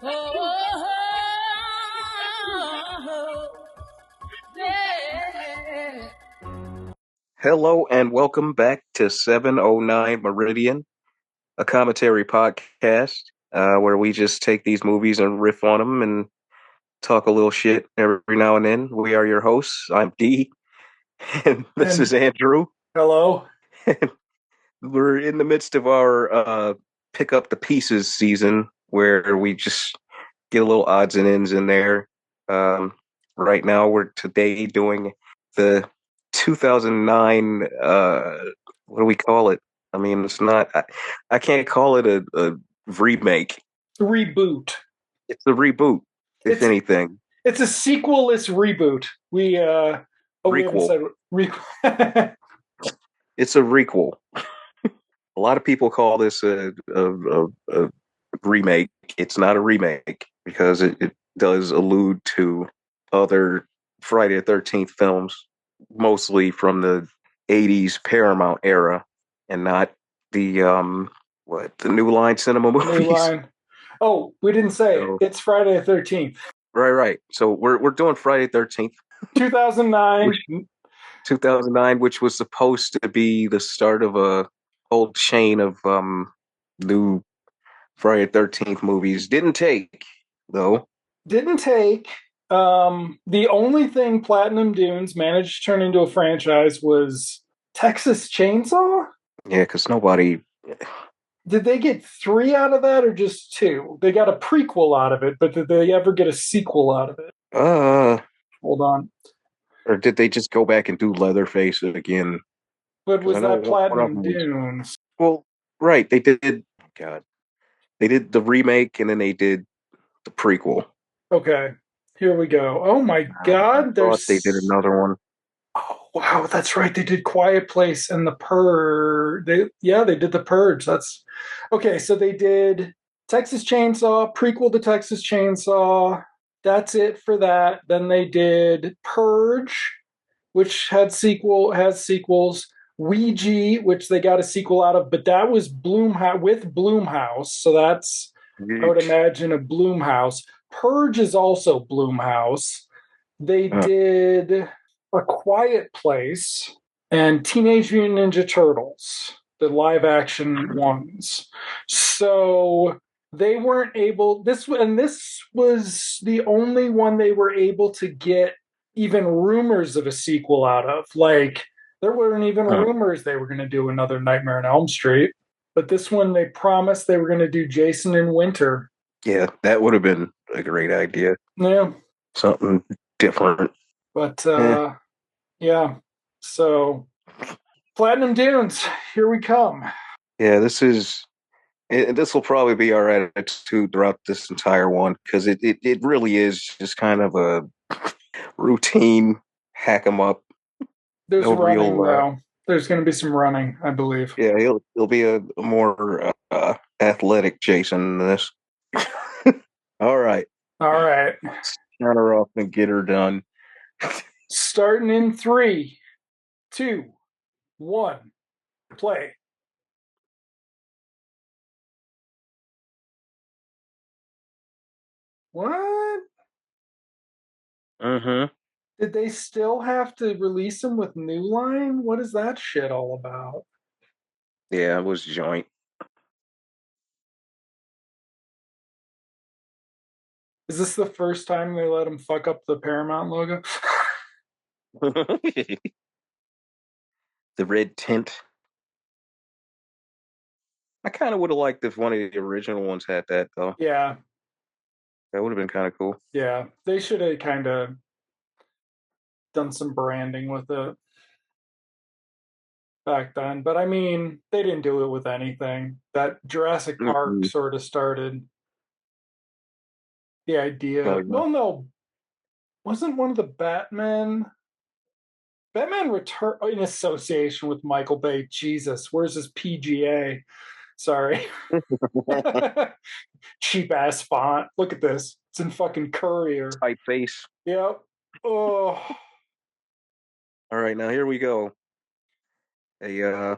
Yeah. Hello and welcome back to 709 Meridian, a commentary podcast where we just take these movies and riff on them and talk a little shit every now and then. We are your hosts. I'm D, and this And is Andrew. hello. We're in the midst of our pick up the pieces season where we just get a little odds and ends in there. Um, right now, we're today doing the 2009. What do we call it? I mean, it's not. I can't call it a remake. Reboot. It's a reboot, if It's anything. it's a sequelless reboot. We haven't Requel. said It's a requel. A lot of people call this a remake. It's not a remake because it does allude to other Friday the 13th films, mostly from the 80s Paramount era, and not the the New Line Cinema New movies. Line. Oh, we didn't say it. So, It's Friday the 13th. right. So we're doing Friday the 13th, 2009. which 2009, which was supposed to be the start of a whole chain of new Friday the 13th movies. Didn't take though. Didn't take. The only thing Platinum Dunes managed to turn into a franchise was Texas Chainsaw. Yeah, because nobody. Did they get 3 out of that or just 2? They got a prequel out of it, but did they ever get a sequel out of it? Hold on. Or did they just go back and do Leatherface again? But Because I was know that one of Platinum them was. Dunes? Well, right. They did. God, they did the remake and then they did the prequel. Okay, here we go. Oh my I god, thought they did there's. another one. Oh wow, that's right. They did Quiet Place and The Purge. They did The Purge. That's okay. So they did Texas Chainsaw, prequel to Texas Chainsaw. That's it for that. Then they did Purge, which has sequels. Ouija, which they got a sequel out of, but that was Bloomhouse. So that's, I would imagine, a Bloomhouse. Purge is also Bloomhouse. They Uh, did A Quiet Place and Teenage Mutant Ninja Turtles, the live action ones. So they weren't able this was the only one they were able to get even rumors of a sequel out of. Like there weren't even uh, rumors they were going to do another Nightmare on Elm Street. But this one they promised they were going to do Jason in Winter. yeah, that would have been a great idea. Yeah. Something different. But Eh. yeah. So Platinum Dunes, here we come. Yeah, this is. This will probably be our attitude throughout this entire one because it really is just kind of a routine hack 'em up. There's No running real. though. There's going to be some running, I believe. Yeah, he'll be a more athletic Jason than this. All right, All right. count her off and get her done. Starting in 3, 2, 1, play. What? Mm-hmm. Did they still have to release them with New Line? What is that shit all about? Yeah, it was joint. Is this the first time they let them fuck up the Paramount logo? The red tint. I kind of would have liked if one of the original ones had that though. Yeah, That would have been kind of cool. yeah. They should have kind of done some branding with it back then. But I mean, they didn't do it with anything. That Jurassic Park Mm-mm. sort of started the Oh, idea. yeah. Well, no, wasn't one of the Batman Return in association with Michael Bay? Jesus, where's his PGA? Sorry, cheap ass font. Look at this. It's in fucking Courier. Typeface. Yep. Oh, All right, now here we go. A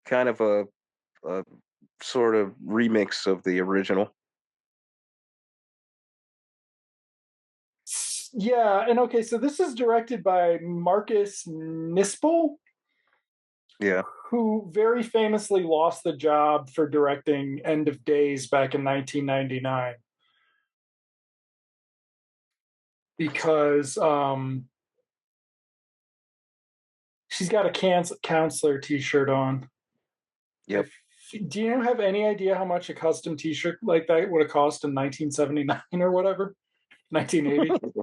kind of a sort of remix of the original. Yeah, and okay, so this is directed by Marcus Nispel, Yeah. who very famously lost the job for directing End of Days back in 1999 because she's got a counselor T-shirt on. Yep. Do you have any idea how much a custom T-shirt like that would have cost in 1979 or whatever, 1980?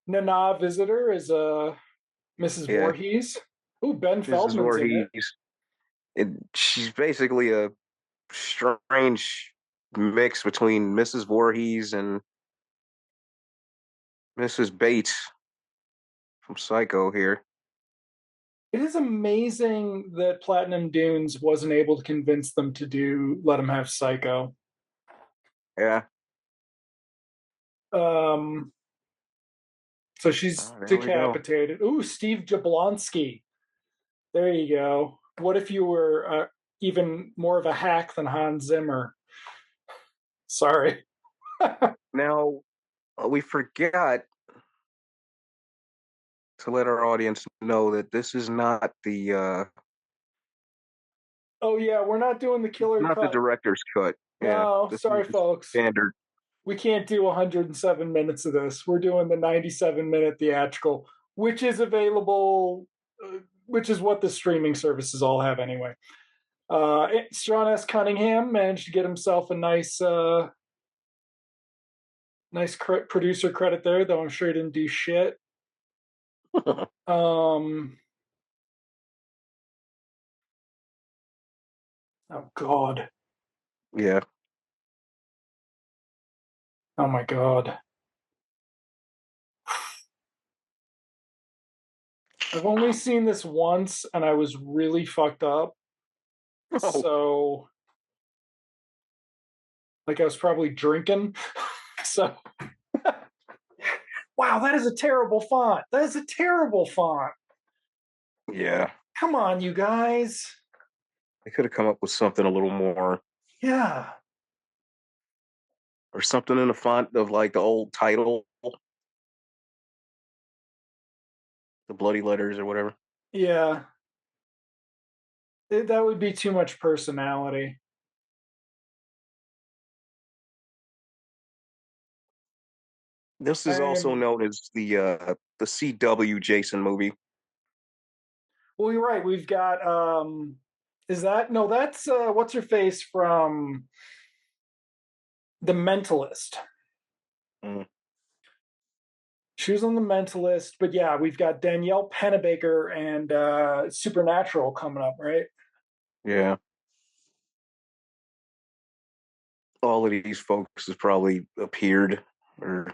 Nana Visitor is Mrs. Yeah. Voorhees. Ooh, Ben Mrs. Feldman's in it. Voorhees. She's basically a strange mix between Mrs. Voorhees and Mrs. Bates from Psycho here. It is amazing that Platinum Dunes wasn't able to convince them to do Let Him Have Psycho. Yeah. Um, so she's Oh, there we go. decapitated. Ooh, Steve Jablonsky. There you go. What if you were even more of a hack than Hans Zimmer? Sorry. Now, we forgot to let our audience know that this is Oh yeah, we're not doing the killer not the cut. director's cut. Yeah, No, this is sorry, the folks. standard. We can't do 107 minutes of this. We're doing the 97-minute theatrical, which is available, which is what the streaming services all have anyway. Sean S. Cunningham managed to get himself a nice producer credit there, though I'm sure he didn't do shit. Um, oh God, Yeah. oh my God. I've only seen this once, and I was really fucked up. Oh, So, like, I was probably drinking. So, wow, that is a terrible font. That is a terrible font. yeah. Come on, you guys. They could have come up with something a little more, Yeah. or something in the font of like the old title, the bloody letters or whatever. Yeah. That would be too much personality. This is also I'm, known as the CW Jason movie. well, you're right. We've got, is that, no, that's, what's her face from The Mentalist. Mm, She was on The Mentalist, but yeah, we've got Danielle Pennebaker and Supernatural coming up, right? yeah. All of these folks has probably appeared, or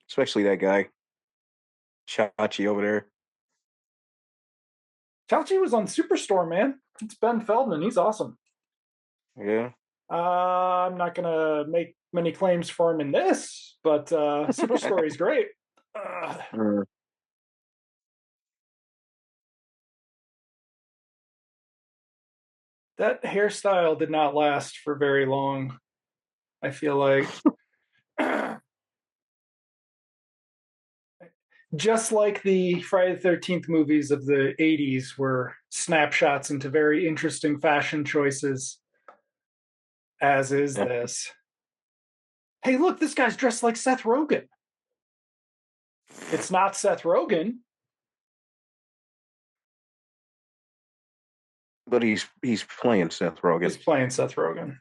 especially that guy Chachi over there. Fauci was on Superstore, man. It's Ben Feldman. He's awesome. Yeah. I'm not going to make many claims for him in this, but Superstore is great. Uh, Mm, that hairstyle did not last for very long, I feel like. Just like the Friday the 13th movies of the 80s were snapshots into very interesting fashion choices, as is yeah. this. Hey, look, this guy's dressed like Seth Rogen. It's not Seth Rogen. But he's playing Seth He's Rogen. playing Seth Rogen.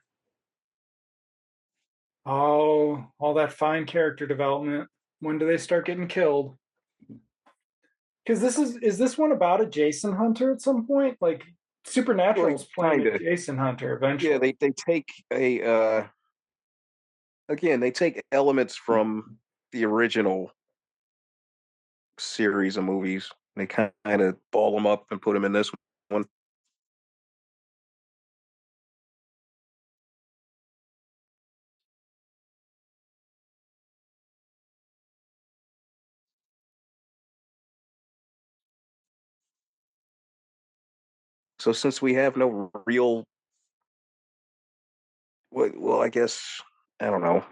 Oh, all that fine character development. When do they start getting killed? Because this is this one about a Jason Hunter at some point? Like Well, Supernatural's playing a kind of. Jason Hunter Yeah, eventually. they take a again, they take elements from the original series of movies. They kind of ball them up and put them in this one. So since we have no real, well, I guess I don't know,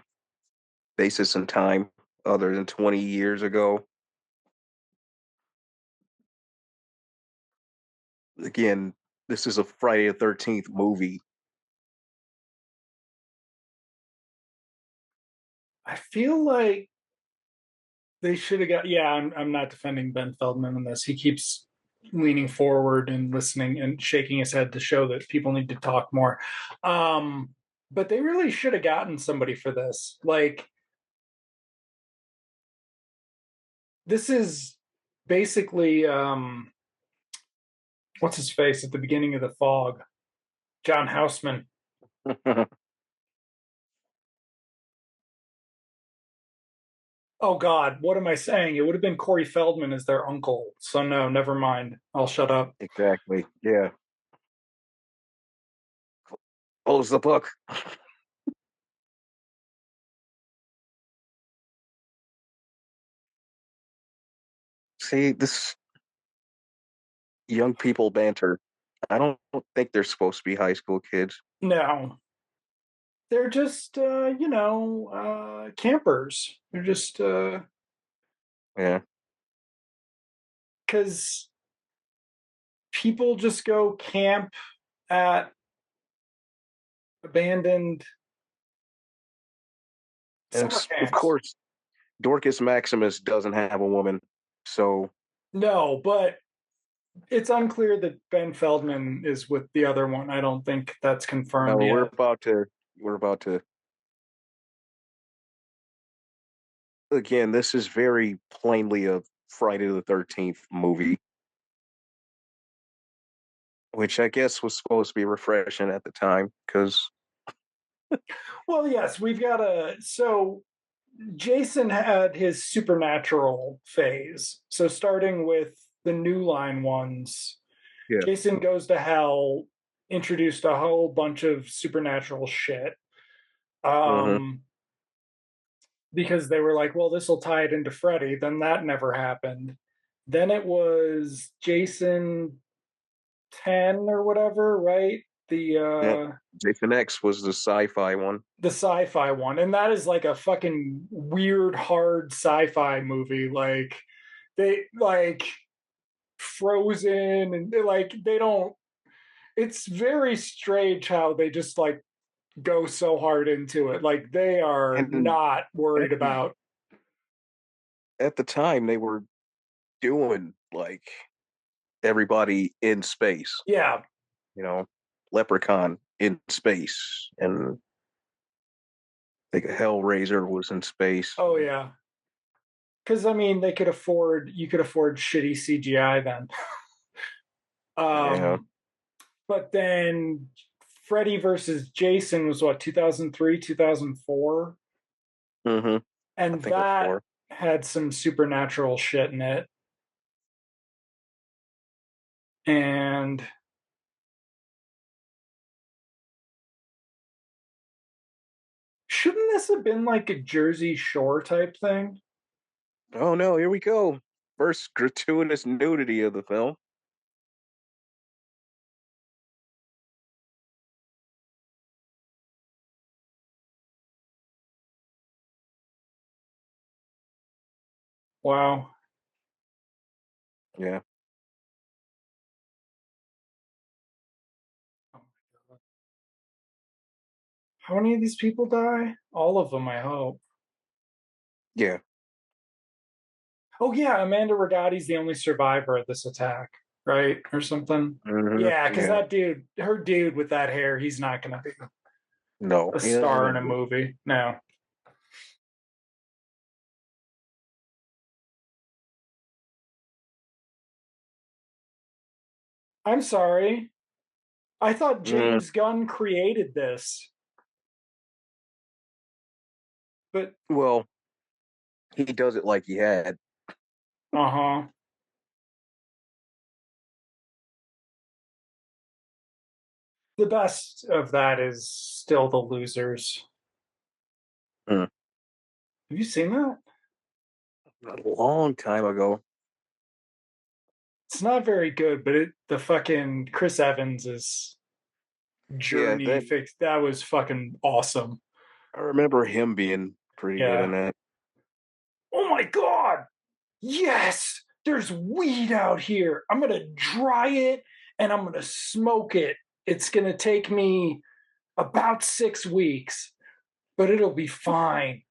basis in time other than 20 years ago. Again, this is a Friday the 13th movie. I feel like they should have got. Yeah, I'm not defending Ben Feldman in this. He keeps leaning forward and listening and shaking his head to show that people need to talk more. Um, but they really should have gotten somebody for this. Like, this is basically what's his face at the beginning of the fog? John Houseman. Oh God, what am I saying? It would have been Corey Feldman as their uncle. So no, never mind. I'll shut up. Exactly. Yeah. Close the book. See, this young people banter. I don't think they're supposed to be high school kids. No, they're just campers. They're just Yeah. because people just go camp at abandoned And summer of camps. course, Dorcas Maximus doesn't have a woman. So, No, but it's unclear that Ben Feldman is with the other one. I don't think that's no, confirmed yet. we're about to, again, this is very plainly a Friday the 13th movie, which I guess was supposed to be refreshing at the time because, Well, yes, we've got a so Jason had his supernatural phase. So starting with the New Line ones, yeah. Jason Goes to Hell introduced a whole bunch of supernatural shit. Hmm. Um, because they were like, well, this will tie it into Freddy. Then that never happened. Then it was Jason 10 or whatever, right? The Yeah. uh Jason X was the sci fi one. the sci-fi one. And that is like a fucking weird hard sci-fi movie. Like they like Frozen and they don't it's very strange how they just like go so hard into it. Like they are And not at worried the, about. at the time, they were doing like everybody in space, Yeah. you know, Leprechaun in space, and I think Hellraiser was in space. Oh yeah. Because I mean, you could afford shitty CGI then. Yeah. Um, but then Freddy versus Jason was what 2003, 2004, Hmm. I and think it was that four. had some supernatural shit in it. And shouldn't this have been like a Jersey Shore type thing? Oh no, here we go. First gratuitous nudity of the film. Wow. Yeah. How many of these people die? All of them, I hope. Yeah. Oh yeah, Amanda Rigotti's the only survivor of this attack, right? Or something. Hmm. Yeah, because Yeah. that dude, her dude with that hair, he's not gonna be No, a he doesn't star in have a to. movie. No. I'm sorry. I thought Mm, James Gunn created this, but well, he does it like he had. uh-huh. The best of that is still The Losers. Mm. Have you seen that? A long time ago. It's not very good, but the fucking Chris Evans is Yeah, journey that fix that was fucking awesome. I remember him being pretty good in Yeah. that. Oh my God. Yes, there's weed out here. I'm going to dry it and I'm going to smoke it. It's going to take me about 6 weeks, but it'll be fine.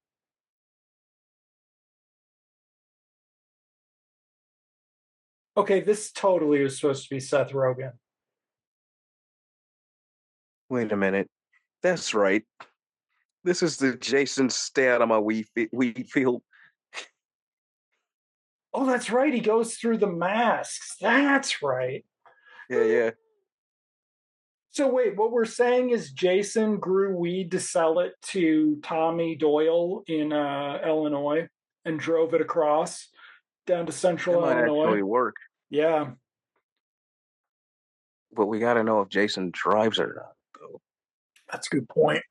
Okay, this totally was supposed to be Seth Rogen. Wait a minute. That's right. This is the Jason stay out of my weed field. Oh, that's right. He goes through the masks. That's right. Yeah, yeah. So wait, what we're saying is Jason grew weed to sell it to Tommy Doyle in Illinois and drove it across down to That central might Illinois. actually work. Yeah, But we got to know if Jason drives or not, though. that's a good point.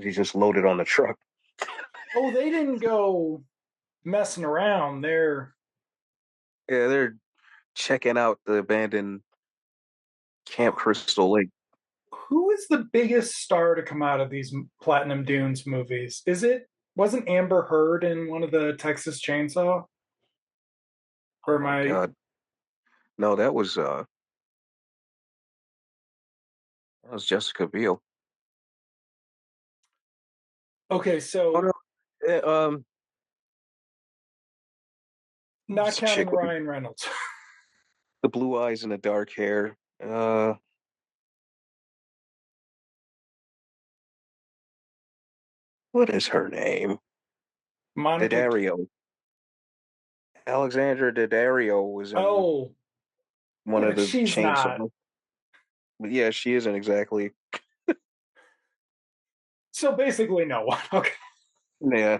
He's just loaded on the truck. Oh, they didn't go messing around. Yeah, they're checking out the abandoned Camp Crystal Lake. Who is the biggest star to come out of these Platinum Dunes movies? Wasn't Amber Heard in one of the Texas Chainsaw? Or am Oh I God, no, that was Jessica Biel. okay? Oh So no, eh, not what's the counting chick with Ryan Reynolds. the blue eyes and the dark hair? What is her name? Monica. Daddario. Alexandra Daddario was in Oh, one yeah, of but the she's not. chainsaws. But yeah, she isn't exactly. So basically, no one. Okay. Yeah,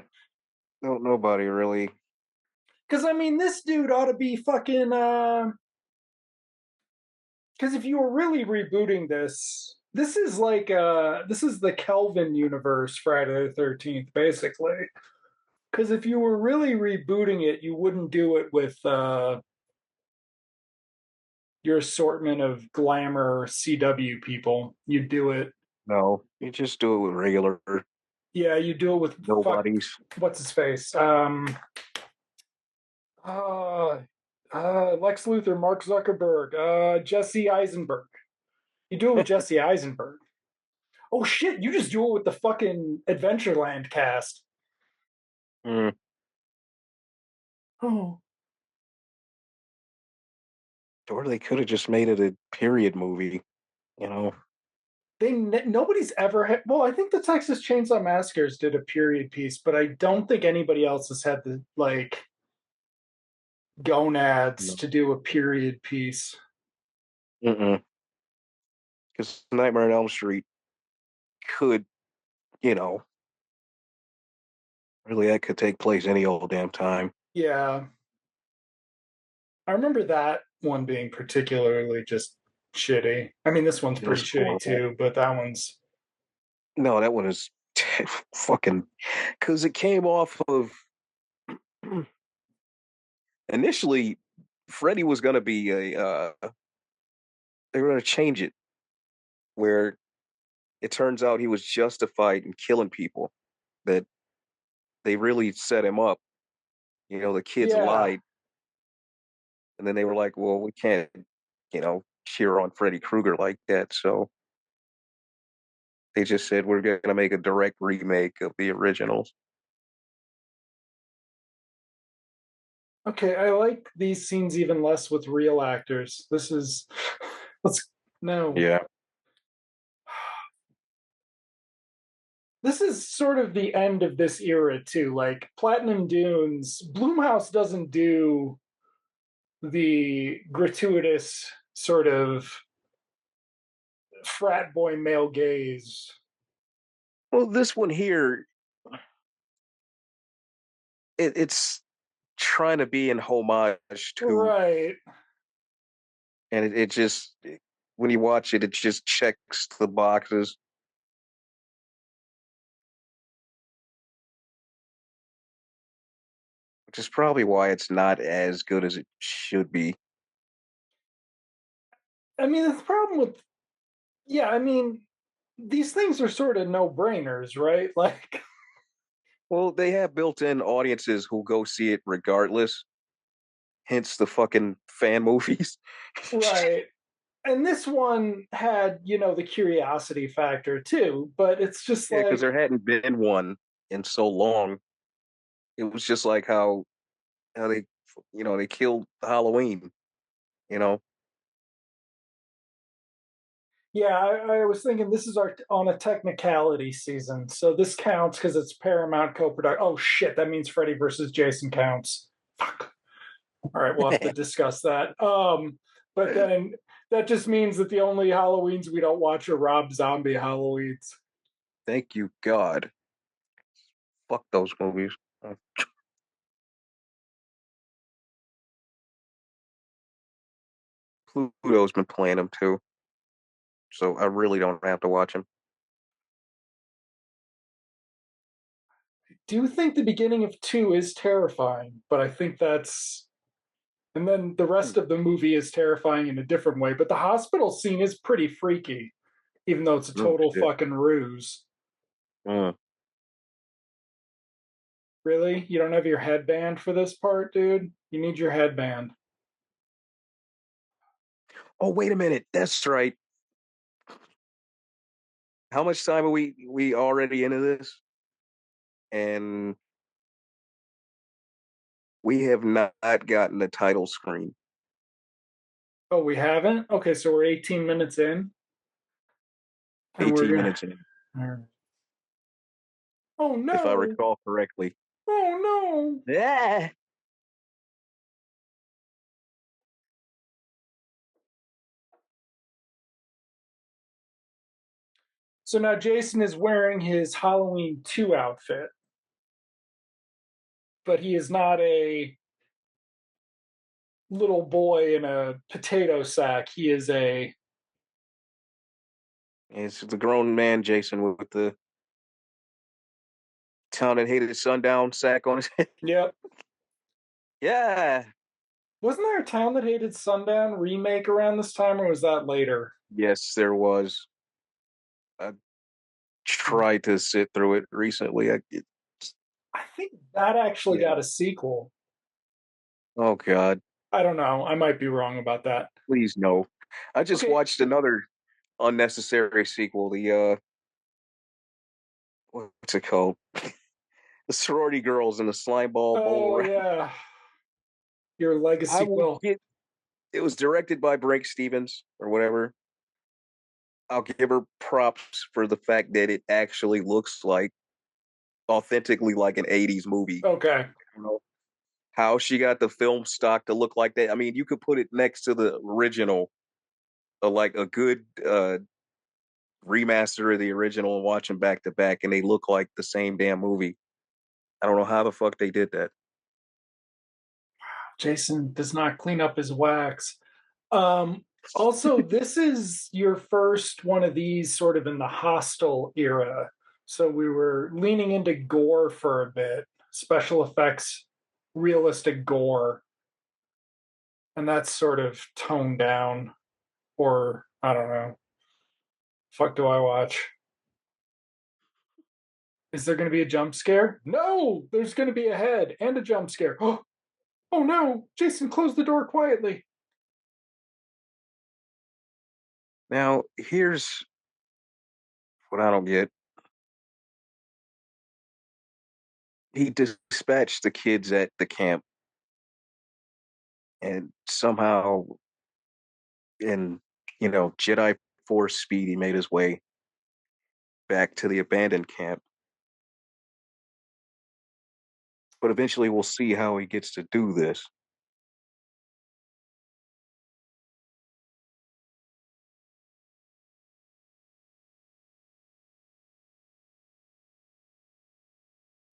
no, nobody really. Because I mean, this dude ought to be fucking. Because if you were really rebooting this, this is the Kelvin universe, Friday the 13th, basically. Because if you were really rebooting it, you wouldn't do it with your assortment of glamour CW people. You'd do it, No, you just do it with regular yeah, you do it with fuck. nobodies. What's his face? Uh, Lex Luthor, Mark Zuckerberg, Jesse Eisenberg. You do it with Jesse Eisenberg. Oh shit! You just do it with the fucking Adventureland cast. Mm. Oh, Or they could have just made it a period movie, you know? nobody's ever had. Well, I think the Texas Chainsaw Massacres did a period piece, but I don't think anybody else has had the gonads No. to do a period piece. Mm-mm. Because Nightmare on Elm Street could, you know, really that could take place any old damn time. Yeah, I remember that one being particularly just shitty. I mean, this one's It pretty was shitty horrible. too, but that one's No, that one is fucking because it came off of initially Freddy was gonna be they were gonna change it where it turns out he was justified in killing people, that they really set him up. You know, the kids yeah. lied, and then they were like, well, we can't, cheer on Freddy Krueger like that. So they just said, we're going to make a direct remake of the originals. Okay, I like these scenes even less with real actors. This is let's no. Yeah. This is sort of the end of this era too. Like Platinum Dunes, Bloomhouse doesn't do the gratuitous sort of frat boy male gaze. Well, this one here, it's trying to be an homage to, Right. and it just, when you watch it, it just checks the boxes. Which is probably why it's not as good as it should be. I mean, the problem with Yeah, I mean, these things are sort of no brainers, right? Like, Well, they have built-in audiences who go see it regardless. Hence the fucking fan movies. right. And this one had, the curiosity factor too, but it's just Yeah, because like, there hadn't been one in so long. It was just like how they they killed Halloween. You know, yeah, I was thinking this is our on a technicality season, so this counts because it's Paramount co-production. Oh shit, that means Freddy versus Jason counts. Fuck. All right, we'll have to discuss that. But then that just means that the only Halloweens we don't watch are Rob Zombie Halloweens. thank you God. Fuck those movies. Pluto's been playing them too, so I really don't have to watch them. Do you think the beginning of two is terrifying? But I think that's, and then the rest of the movie is terrifying in a different way. But the hospital scene is pretty freaky, even though it's a Oh total shit. fucking ruse. Mm. Really? You don't have your headband for this part, dude? You need your headband. Oh wait a minute, that's right. How much time are we already into this? And we have not gotten the title screen. Oh, we haven't? Okay, so we're 18 minutes in, and we're 18 gonna. minutes in, Oh if I no! recall correctly. Oh no! Yeah. So now Jason is wearing his Halloween 2 outfit, but he is not a little boy in a potato sack. He is a. It's the grown man Jason with the town that hated sundown sack on his head. Yep. Yeah. Wasn't there a Town That Hated Sundown remake around this time, or was that later? Yes, there was. I tried to sit through it recently. I think that actually Yeah. got a sequel. Oh God. I don't know. I might be wrong about that. Please no. I just Okay. watched another unnecessary sequel. The what's it called? The sorority girls in the slime ball bowl Oh, round. yeah. Your I legacy. will Well, get. It was directed by Brake Stevens or whatever. I'll give her props for the fact that it actually looks like authentically like an '80s movie. okay. You know how she got the film stock to look like that. I mean, you could put it next to the original, like a good remaster of the original and watch them back to back, and they look like the same damn movie. I don't know how the fuck they did that. Jason does not clean up his wax. Um, Also, this is your first one of these sort of in the Hostel era. So we were leaning into gore for a bit, special effects, realistic gore, and that's sort of toned down. Or I don't know. Fuck, do I watch? Is there going to be a jump scare? No, there's going to be a head and a jump scare. Oh no, Jason, close the door quietly. Now, here's what I don't get. He dispatched the kids at the camp, and somehow, in Jedi Force speed, he made his way back to the abandoned camp. But eventually, we'll see how he gets to do this.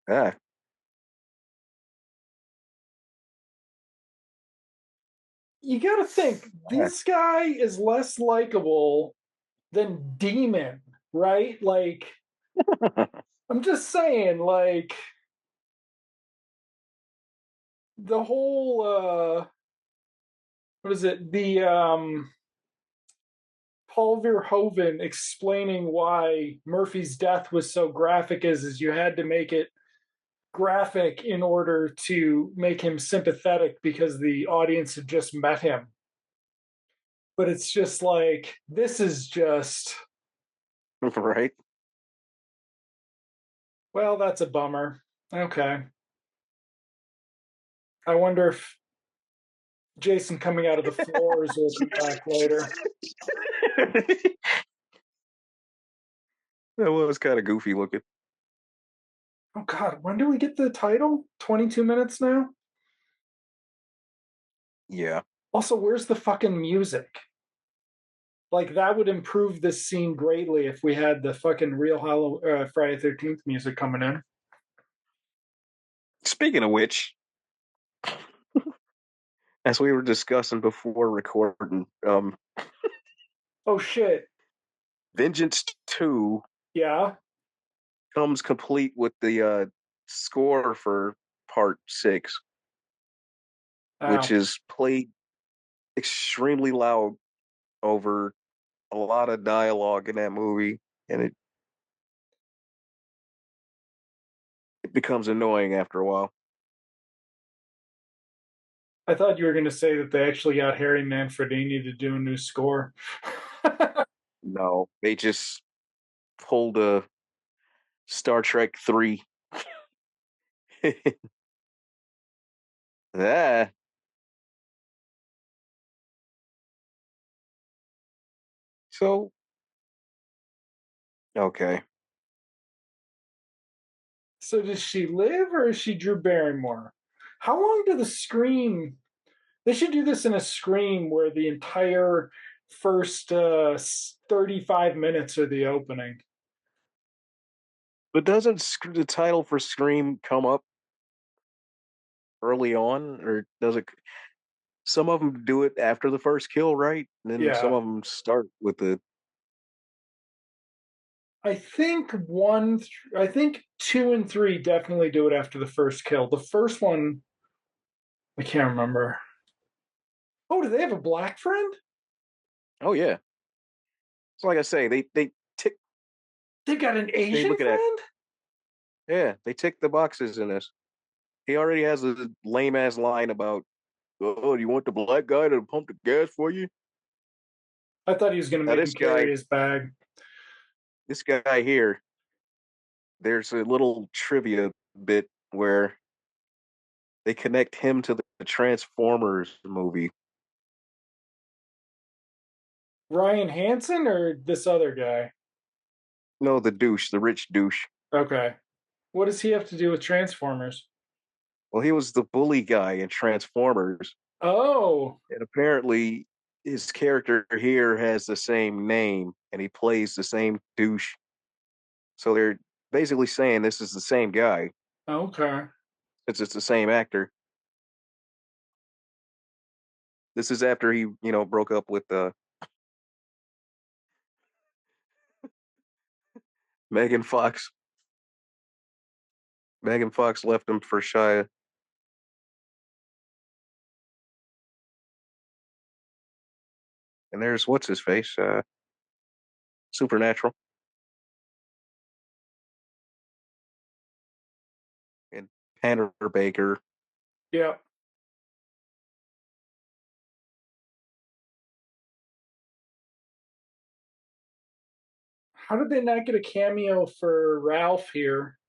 Ah, You got to think ah. this guy is less likable than Demon, right? Like, I'm just saying, like, the whole, what is it? The Paul Verhoeven explaining why Murphy's death was so graphic is you had to make it graphic in order to make him sympathetic because the audience had just met him. But it's just like, this is just, Right? well, that's a bummer. Okay. I wonder if Jason coming out of the floors will come back later. That was kind of goofy looking. Oh, God. When do we get the title? 22 minutes now? Yeah. Also, where's the fucking music? Like, that would improve this scene greatly if we had the fucking real Friday 13th music coming in. Speaking of which, as we were discussing before recording, Oh, shit. Vengeance 2 Yeah. comes complete with the score for part 6, which Oh, is played extremely loud over a lot of dialogue in that movie, and it becomes annoying after a while. I thought you were going to say that they actually got Harry Manfredini to do a new score. No, they just pulled a Star Trek 3. Ah, so okay. So does she live or is she Drew Barrymore? How long do the Scream? They should do this in a Scream where the entire first 35 minutes are the opening. But doesn't the title for Scream come up early on, or does it? Some of them do it after the first kill, right? And then some Yeah. of them start with the. I think I think two and three definitely do it after the first kill. The first one, I can't remember. Oh, do they have a black friend? Oh yeah. So like I say, they tick. They got an They Asian look at that. friend? Yeah, they tick the boxes in this. He already has a lame ass line about, "Oh, do you want the black guy to pump the gas for you?" I thought he was going to Now make him carry his bag. this guy here, there's a little trivia bit where they connect him to the Transformers movie. Ryan Hansen or this other guy? No, the douche, the rich douche. Okay. What does he have to do with Transformers? Well, he was the bully guy in Transformers, Oh, and apparently his character here has the same name, and he plays the same douche. So they're basically saying this is the same guy, okay. since it's the same actor. This is after he, broke up with Megan Fox. Megan Fox left him for Shia. And there's what's his face, Supernatural, and Tanner Baker. Yeah. How did they not get a cameo for Ralph here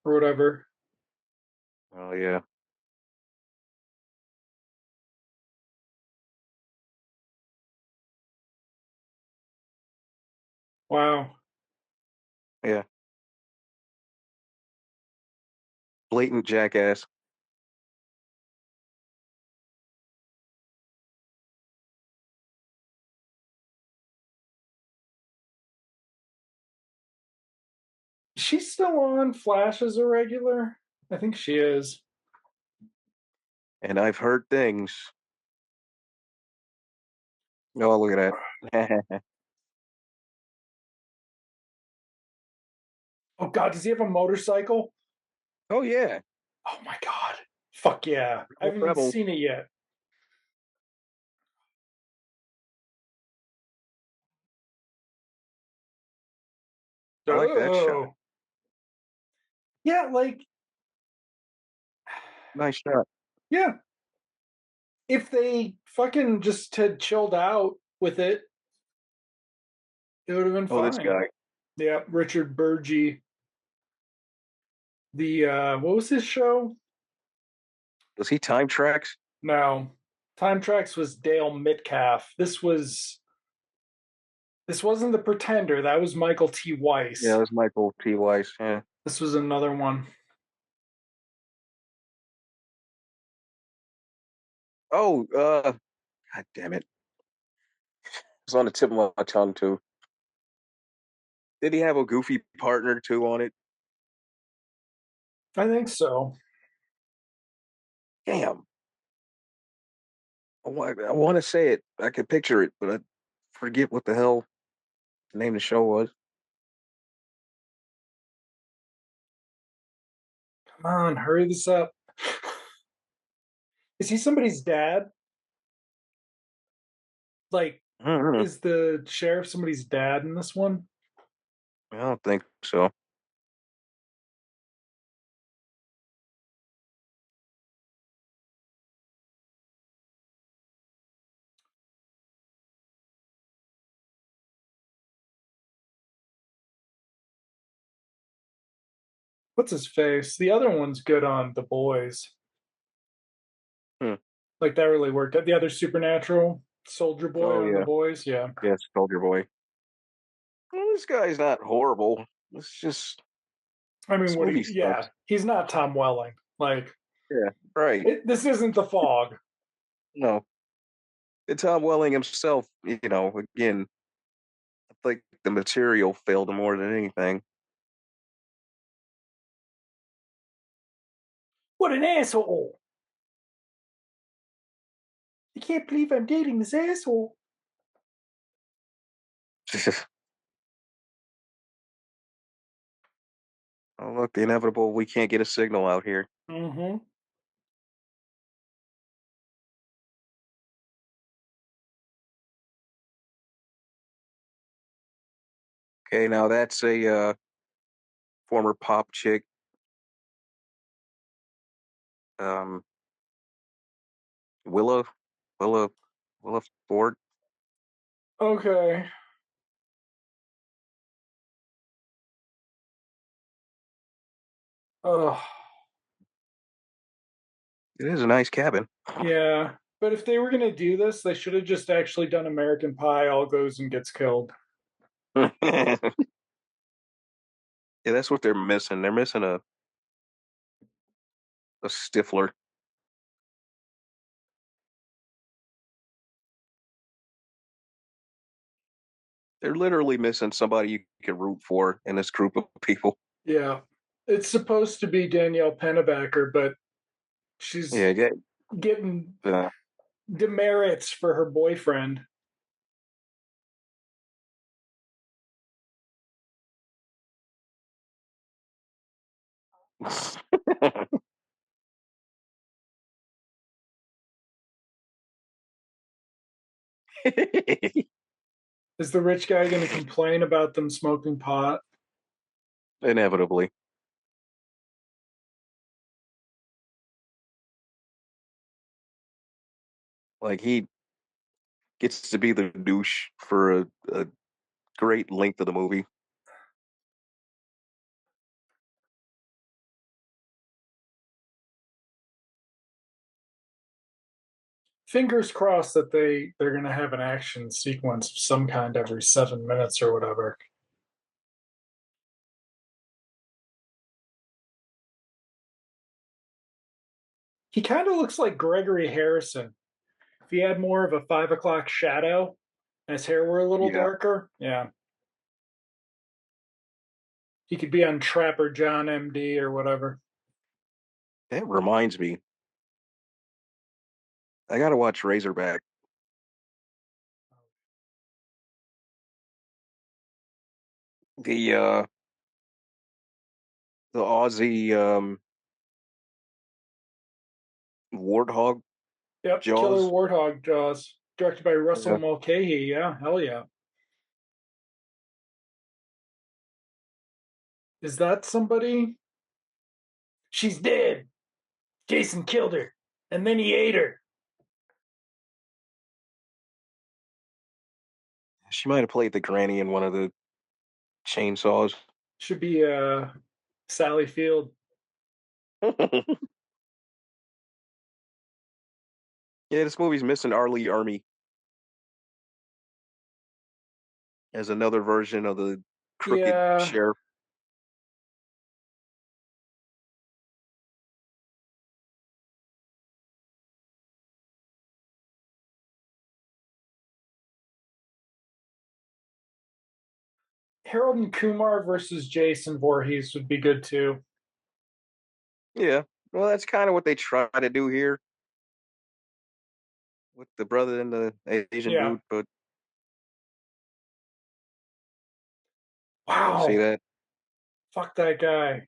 or whatever? Oh yeah, Wow. yeah, blatant jackass. She's still on Flash as a regular? I think she is. And I've heard things. Oh, look at that. Oh God, does he have a motorcycle? Oh yeah, Oh my God. Fuck yeah. I haven't even Rebel. seen it yet. I like that shot. Oh, yeah, like Nice shot. yeah. If they fucking just had chilled out with it, it would have been Oh, this fine. guy. Yeah, Richard Burgi. The what was his show? Was he time tracks? No, Time Tracks was Dale Metcalf. This wasn't The Pretender. That was Michael T. Yeah, it Weiss. was Michael T. Weiss. Yeah. This was another one. Oh, God damn it. It's on the tip of my tongue too. Did he have a goofy partner too on it? I think so. Damn. I want to say it. I can picture it, but I forget what the hell the name of the show was. Come on, hurry this up. Is he somebody's dad? Like, I don't know. is the sheriff somebody's dad in this one? I don't think so. What's his face? The other one's good on The Boys. Hmm. Like that really worked. The other supernatural Soldier Boy Oh on The yeah, Boys. Yeah. yes, Soldier Boy. Well, this guy's not horrible. It's just I mean, this what? movie Yeah, sucks. he's not Tom Welling. Like Yeah, right. this isn't The Fog. No, it's Tom Welling himself. Again, I think the material failed him more than anything. What an asshole! I can't believe I'm dating this asshole. Oh, look, the inevitable. We can't get a signal out here. Mm-hmm. Okay, now that's a former pop chick. Um, Willa, Willa, Willa Ford. Okay. Oh, It is a nice cabin. yeah. But if they were gonna do this, they should have just actually done American Pie. All goes and gets killed. Yeah, that's what they're missing. They're missing a Stifler. They're literally missing somebody you can root for in this group of people. Yeah. It's supposed to be Danielle Pennebaker, but she's Yeah, yeah. getting Uh, demerits for her boyfriend. Is the rich guy going to complain about them smoking pot? Inevitably, like he gets to be the douche for a great length of the movie. Fingers crossed that they're going to have an action sequence of some kind every 7 minutes or whatever. He kind of looks like Gregory Harrison. If he had more of a 5 o'clock shadow and his hair were a little Yeah, darker, yeah, he could be on Trapper John MD or whatever. that reminds me. I gotta watch Razorback. The Aussie warthog Yep, Killer Jaws. Warthog Jaws, directed by Russell Yeah, Mulcahy. Yeah, hell yeah. Is that somebody? She's dead. Jason killed her, and then he ate her. She might have played the granny in one of the chainsaws. Should be Sally Field. Yeah, this movie's missing Arlie Army as another version of the crooked Yeah, sheriff. Harold and Kumar versus Jason Voorhees would be good too. Yeah, well, that's kind of what they try to do here with the brother and the Asian Yeah. dude. But see Wow. that Fuck that guy.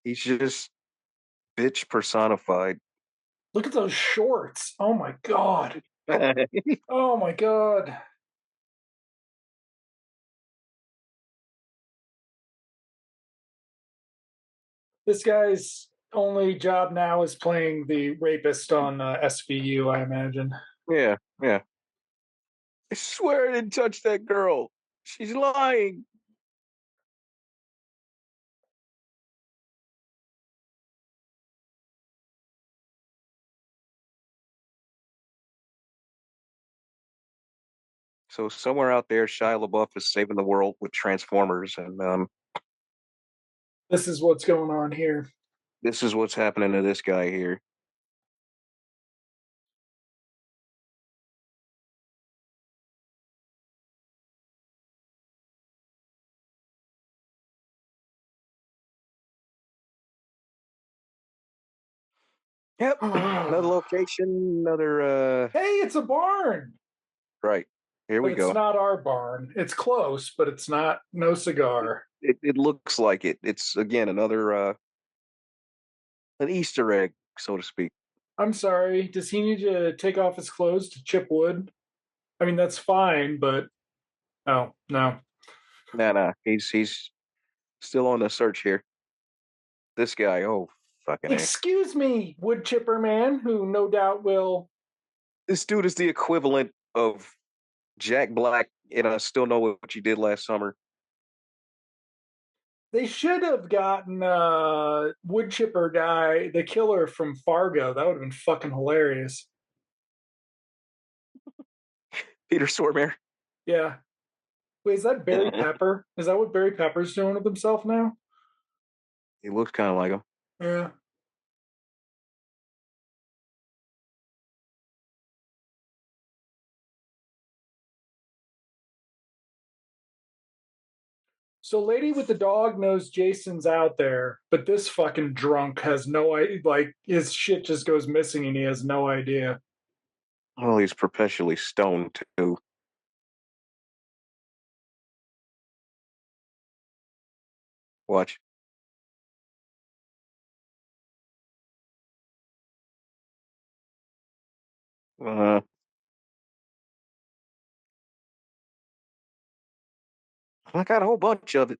he's just bitch personified. Look at those shorts. Oh my god. Oh my god. This guy's only job now is playing the rapist on SVU, I imagine. Yeah, yeah. I swear I didn't touch that girl. She's lying. So somewhere out there, Shia LaBeouf is saving the world with Transformers, and This is what's going on here. this is what's happening to this guy here. Yep, another Hey, location, another it's a barn. right. Here But we it's go. not our barn. It's close, but it's not no cigar. It looks like it. It's again another an Easter egg, so to speak. I'm sorry. Does he need to take off his clothes to chip wood? I mean, that's fine, but oh, no. Nah, nah. He's still on the search here. This guy, oh fucking A. Excuse me, wood chipper man, who no doubt will. This dude is the equivalent of Jack Black in Still Know What You Did Last Summer. They should have gotten wood chipper guy, the killer from Fargo. That would have been fucking hilarious. Peter Stormare. Yeah. Wait, is that Barry He Pepper? Is that what Barry Pepper's doing with himself now? looks kind of like him. Yeah. So, lady with the dog knows Jason's out there, but this fucking drunk has no idea. Like, his shit just goes missing and he has no idea. Well, he's perpetually stoned too. Watch. Uh, I got a whole bunch of it.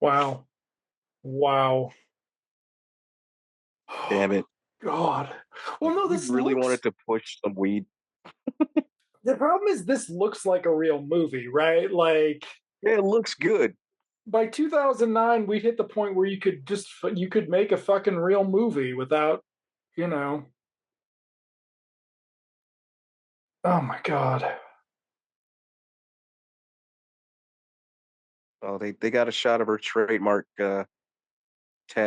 Wow. Wow. Damn it. God. Well, Like, no, he this really looks. wanted to push some weed. The problem is, this looks like a real movie, right? Like, Yeah, it looks good. by 2009, we'd hit the point where you could make a fucking real movie without, you know. Oh my God. Oh, they got a shot of her trademark tat.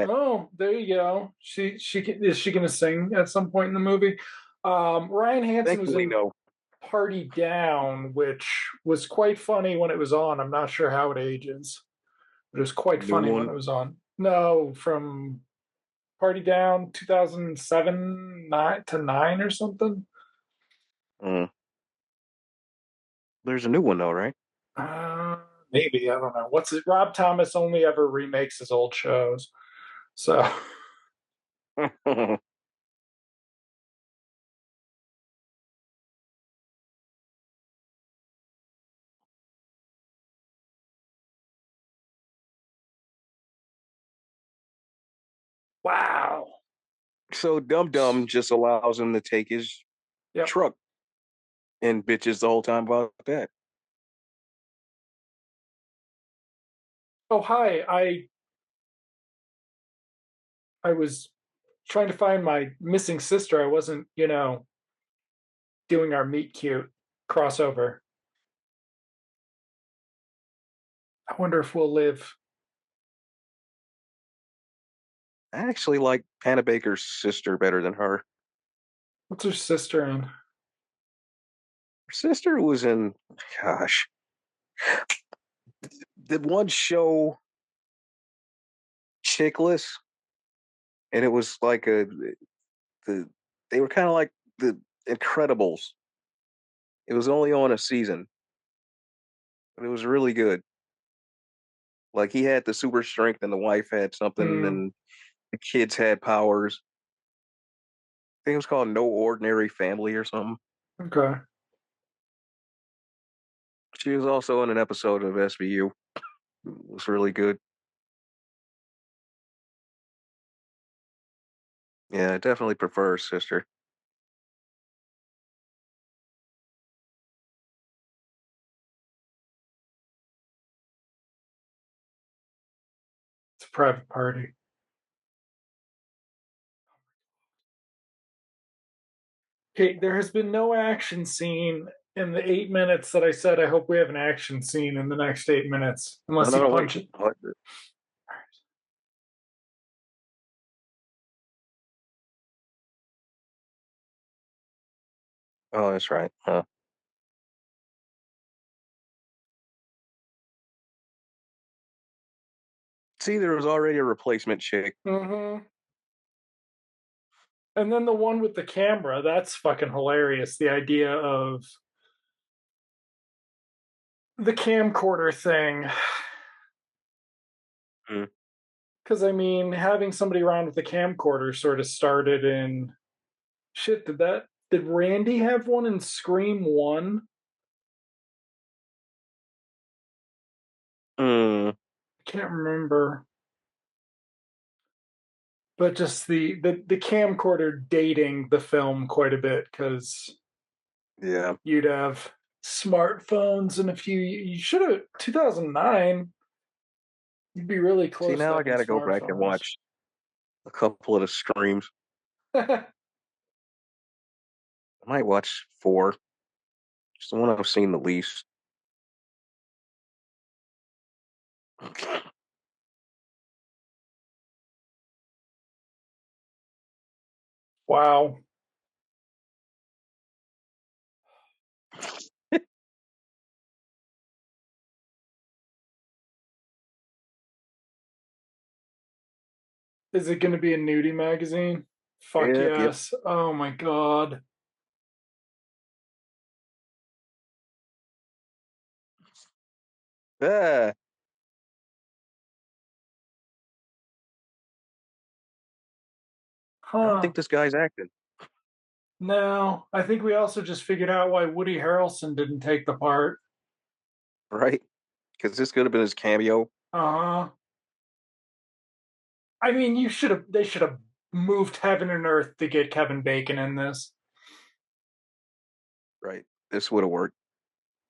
Oh, there you go. Is she going to sing at some point in the movie? Ryan Hansen was Thankfully, in no. Party Down, which was quite funny when it was on. I'm not sure how it ages, but it was The quite new funny when one. it was on. No, from Party Down 2007 9 to 9 or something. Uh, there's a new one though, right? Uh, Maybe, I don't know. What's it? Rob Thomas only ever remakes his old shows. So, Wow. So Dum Dum just allows him to take his Yep. truck and bitches the whole time about that. Oh, hi. I was trying to find my missing sister. I wasn't, doing our meet cute crossover. I wonder if we'll live. I actually like Hannah Baker's sister better than her. What's her sister in? Her sister was in, gosh, the one show Chickless, and it was like the they were kind of like the Incredibles. It was only on a season, but it was really good. Like he had the super strength, and the wife had something, Hmm. and the kids had powers. I think it was called No Ordinary Family or something. Okay. She was also in an episode of SVU. It was really good. Yeah, I definitely prefer her sister. It's a private party. Okay, there has been no action scene in the 8 minutes that I said I hope we have an action scene in the next 8 minutes, No, unless no, he no, wait. punches. What? Oh, that's right. Huh. See, there was already a replacement chick. Mm-hmm. And then the one with the camera, that's fucking hilarious. The idea of the camcorder thing. Mm. Because, I mean, having somebody around with the camcorder sort of started in. Shit, Did Randy have one in Scream 1? Mm. I can't remember. But just the camcorder dating the film quite a bit because Yeah. you'd have smartphones in a few. You should have 2009. You'd be really See, close to now I having got to go back and smartphones. watch a couple of the streams. I might watch four. It's the one I've seen the least. Wow. Is it going to be a nudie magazine? Fuck Yep, yep. yes. Oh my god. Ah, I don't Huh. think this guy's acting, No, I think we also just figured out why Woody Harrelson didn't take the part. right? Because this could have been his cameo, Uh huh. I mean, they should have moved heaven and earth to get Kevin Bacon in this. right? This would have worked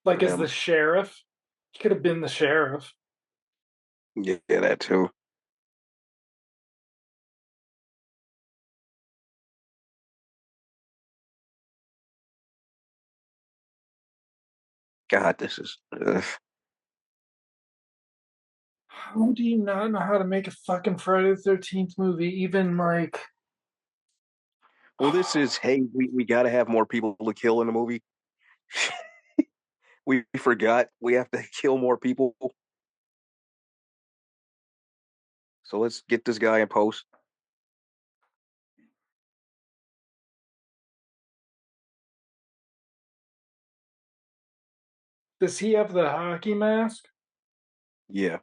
for Like as the him. sheriff. He could have been the sheriff. Yeah, that too. God, this is. Ugh. How do you not know how to make a fucking Friday the 13th movie? Even like. Well, this is. Hey, we got to have more people to kill in the movie. We forgot we have to kill more people, so let's get this guy in post. Does he have the hockey mask? Yeah.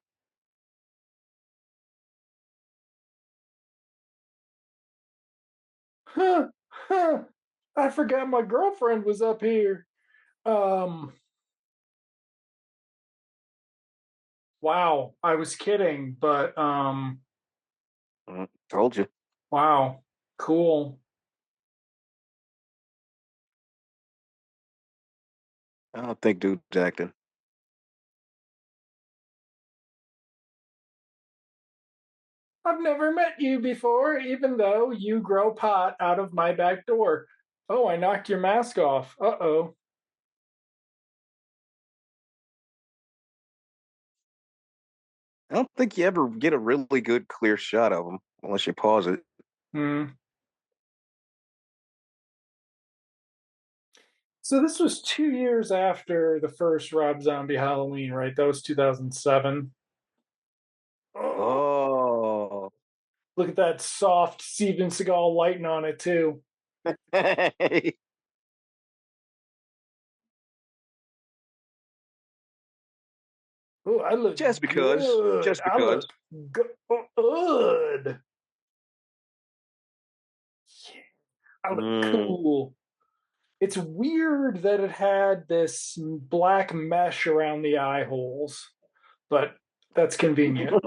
Huh, huh. I forgot my girlfriend was up here. Um, wow, I was kidding, but Told you. Wow. Cool. I don't think dude's acting. I've never met you before, even though you grow pot out of my back door. Oh, I knocked your mask off. Uh-oh. I don't think you ever get a really good clear shot of him unless you pause it. Hmm. So this was 2 years after the first Rob Zombie Halloween, right? That was 2007. Oh, Oh. look at that soft Steven Seagal lighting on it too. Oh, I look just because. good. Just I look because. good. Yeah, I look Mm. cool. It's weird that it had this black mesh around the eye holes, but that's convenient.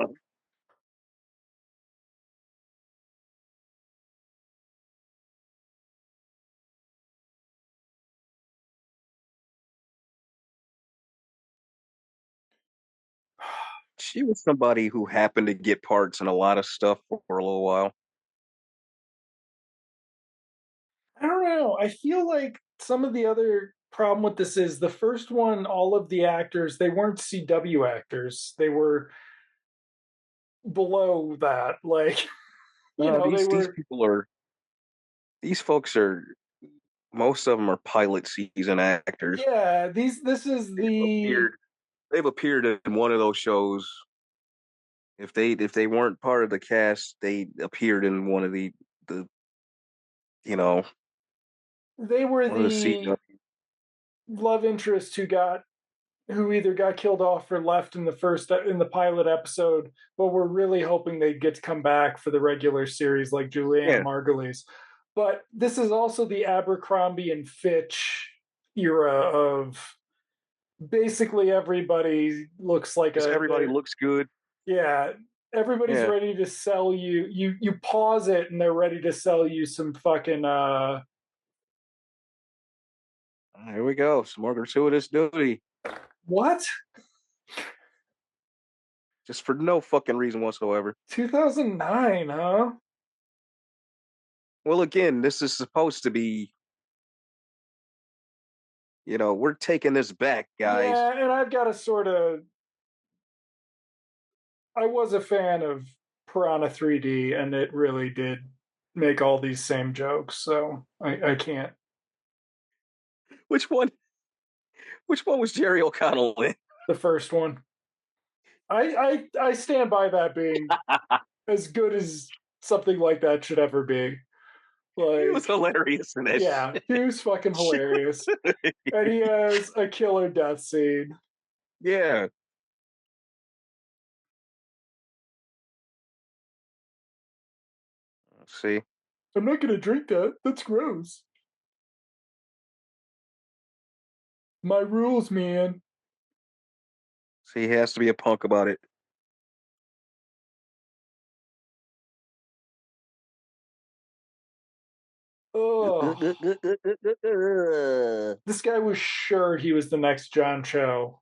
She was somebody who happened to get parts in a lot of stuff for a little while. I don't know. I feel like some of the other problem with this is the first one, all of the actors, they weren't CW actors. They were below that. Like, No, they these were, people are these folks are most of them are pilot season actors. yeah, this is They've the, appeared they've appeared in one of those shows. If they weren't part of the cast, they appeared in the you know they were one of the the seasons. love interest who either got killed off or left in the pilot episode, but we're really hoping they'd get to come back for the regular series like Juliana Yeah, Margulies. But this is also the Abercrombie and Fitch era of basically everybody looks like because everybody they're, looks good. yeah, everybody's Yeah, ready to sell you. You pause it and they're ready to sell you some fucking here we go. Some more gratuitous duty, what? just for no fucking reason whatsoever. 2009, huh? Well, again, this is supposed to be, we're taking this back, guys. Yeah, and I've got a sort of I was a fan of Piranha 3D, and it really did make all these same jokes. So I can't. Which one? Which one was Jerry O'Connell in? The first one, I stand by that being as good as something like that should ever be. He was Like, hilarious in that yeah, he was fucking shit. hilarious, and he has a killer death scene. Yeah. Let's see. I'm not gonna drink that. That's gross. My rules, man. See, he has to be a punk about it. Oh, this guy was sure he was the next John Cho.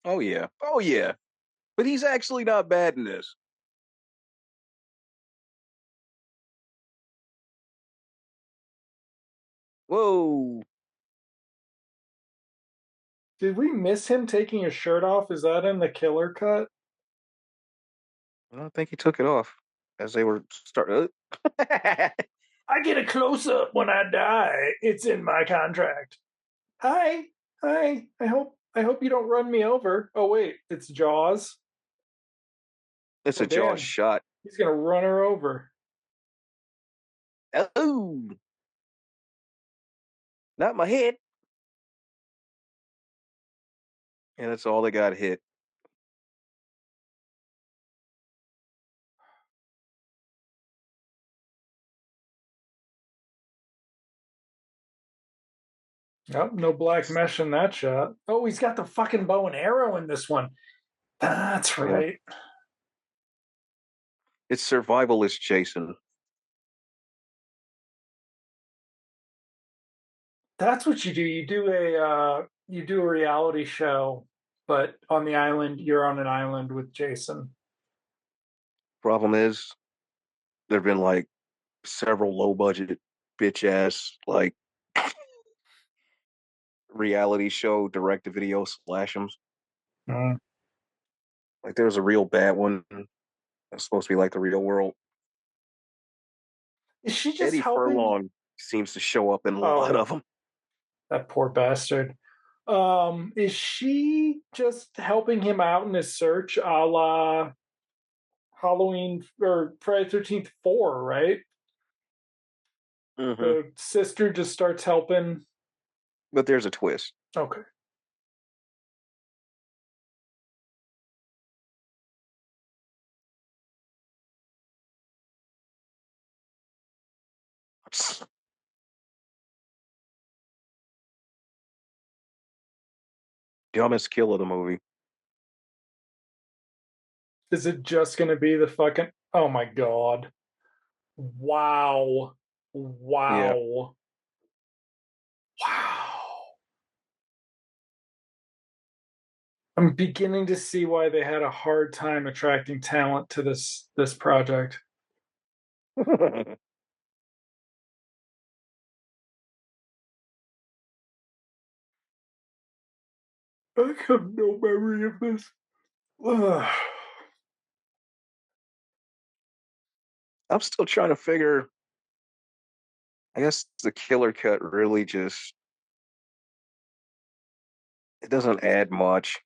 Oh yeah. Oh yeah. But he's actually not bad in this. Whoa. Did we miss him taking his shirt off? Is that in the killer cut? I don't think he took it off as they were starting. I get a close up when I die. It's in my contract. Hi, hi. I hope you don't run me over. Oh wait, it's Jaws. It's Oh a jaw damn, shot. he's gonna run her over. Oh, not my head. And that's all they got hit. Nope, no black mesh in that shot. Oh, he's got the fucking bow and arrow in this one. That's Yeah. right. It's survivalist Jason. That's what you do. You do a reality show, but on the island, you're on an island with Jason. Problem is, there've been like several low budget bitch ass like reality show direct to video slashums. Mm. Like there's a real bad one that's supposed to be like the real world. Is she just Eddie helping? Furlong seems to show up in a lot Oh, of them. that poor bastard. Is she just helping him out in his search, a la Halloween or Friday 13th 4, right? Hmm. The sister just starts helping. But there's a twist. Okay. Dumbest kill of the movie. Is it just going to be the fucking. Oh my God. Wow. Yeah. Wow. Wow. I'm beginning to see why they had a hard time attracting talent to this project. I have no memory of this. Ugh. I'm still trying to figure. I guess the killer cut really just it doesn't add much.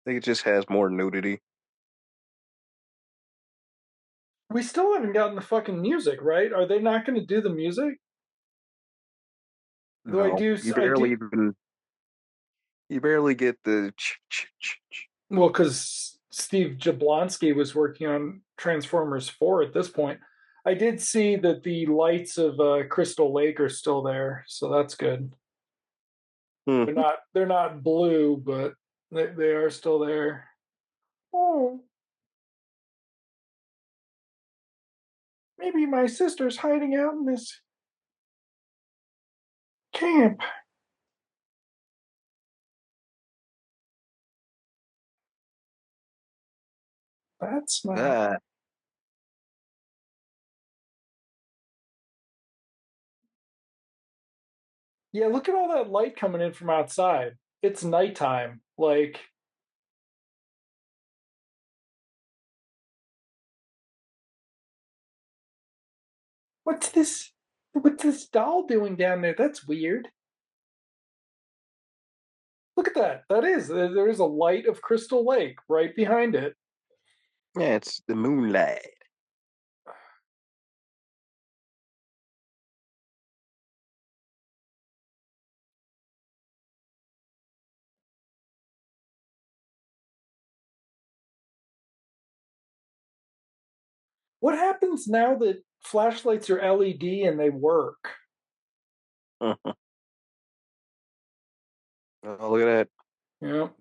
I think it just has more nudity. We still haven't gotten the fucking music, right? Are they not going to do the music? Though No, I do. you barely get the Well, because Steve Jablonsky was working on Transformers 4 at this point. I did see that the lights of Crystal Lake are still there, so that's good. hmm. They're not blue, but they are still there. Oh, maybe my sister's hiding out in this camp. That's not. Ah, Yeah, look at all that light coming in from outside. It's nighttime. Like, what's this? What's this doll doing down there? That's weird. Look at that. There is a light of Crystal Lake right behind it. yeah, it's the moonlight. What happens now that flashlights are LED and they work? Oh, look at that. You know,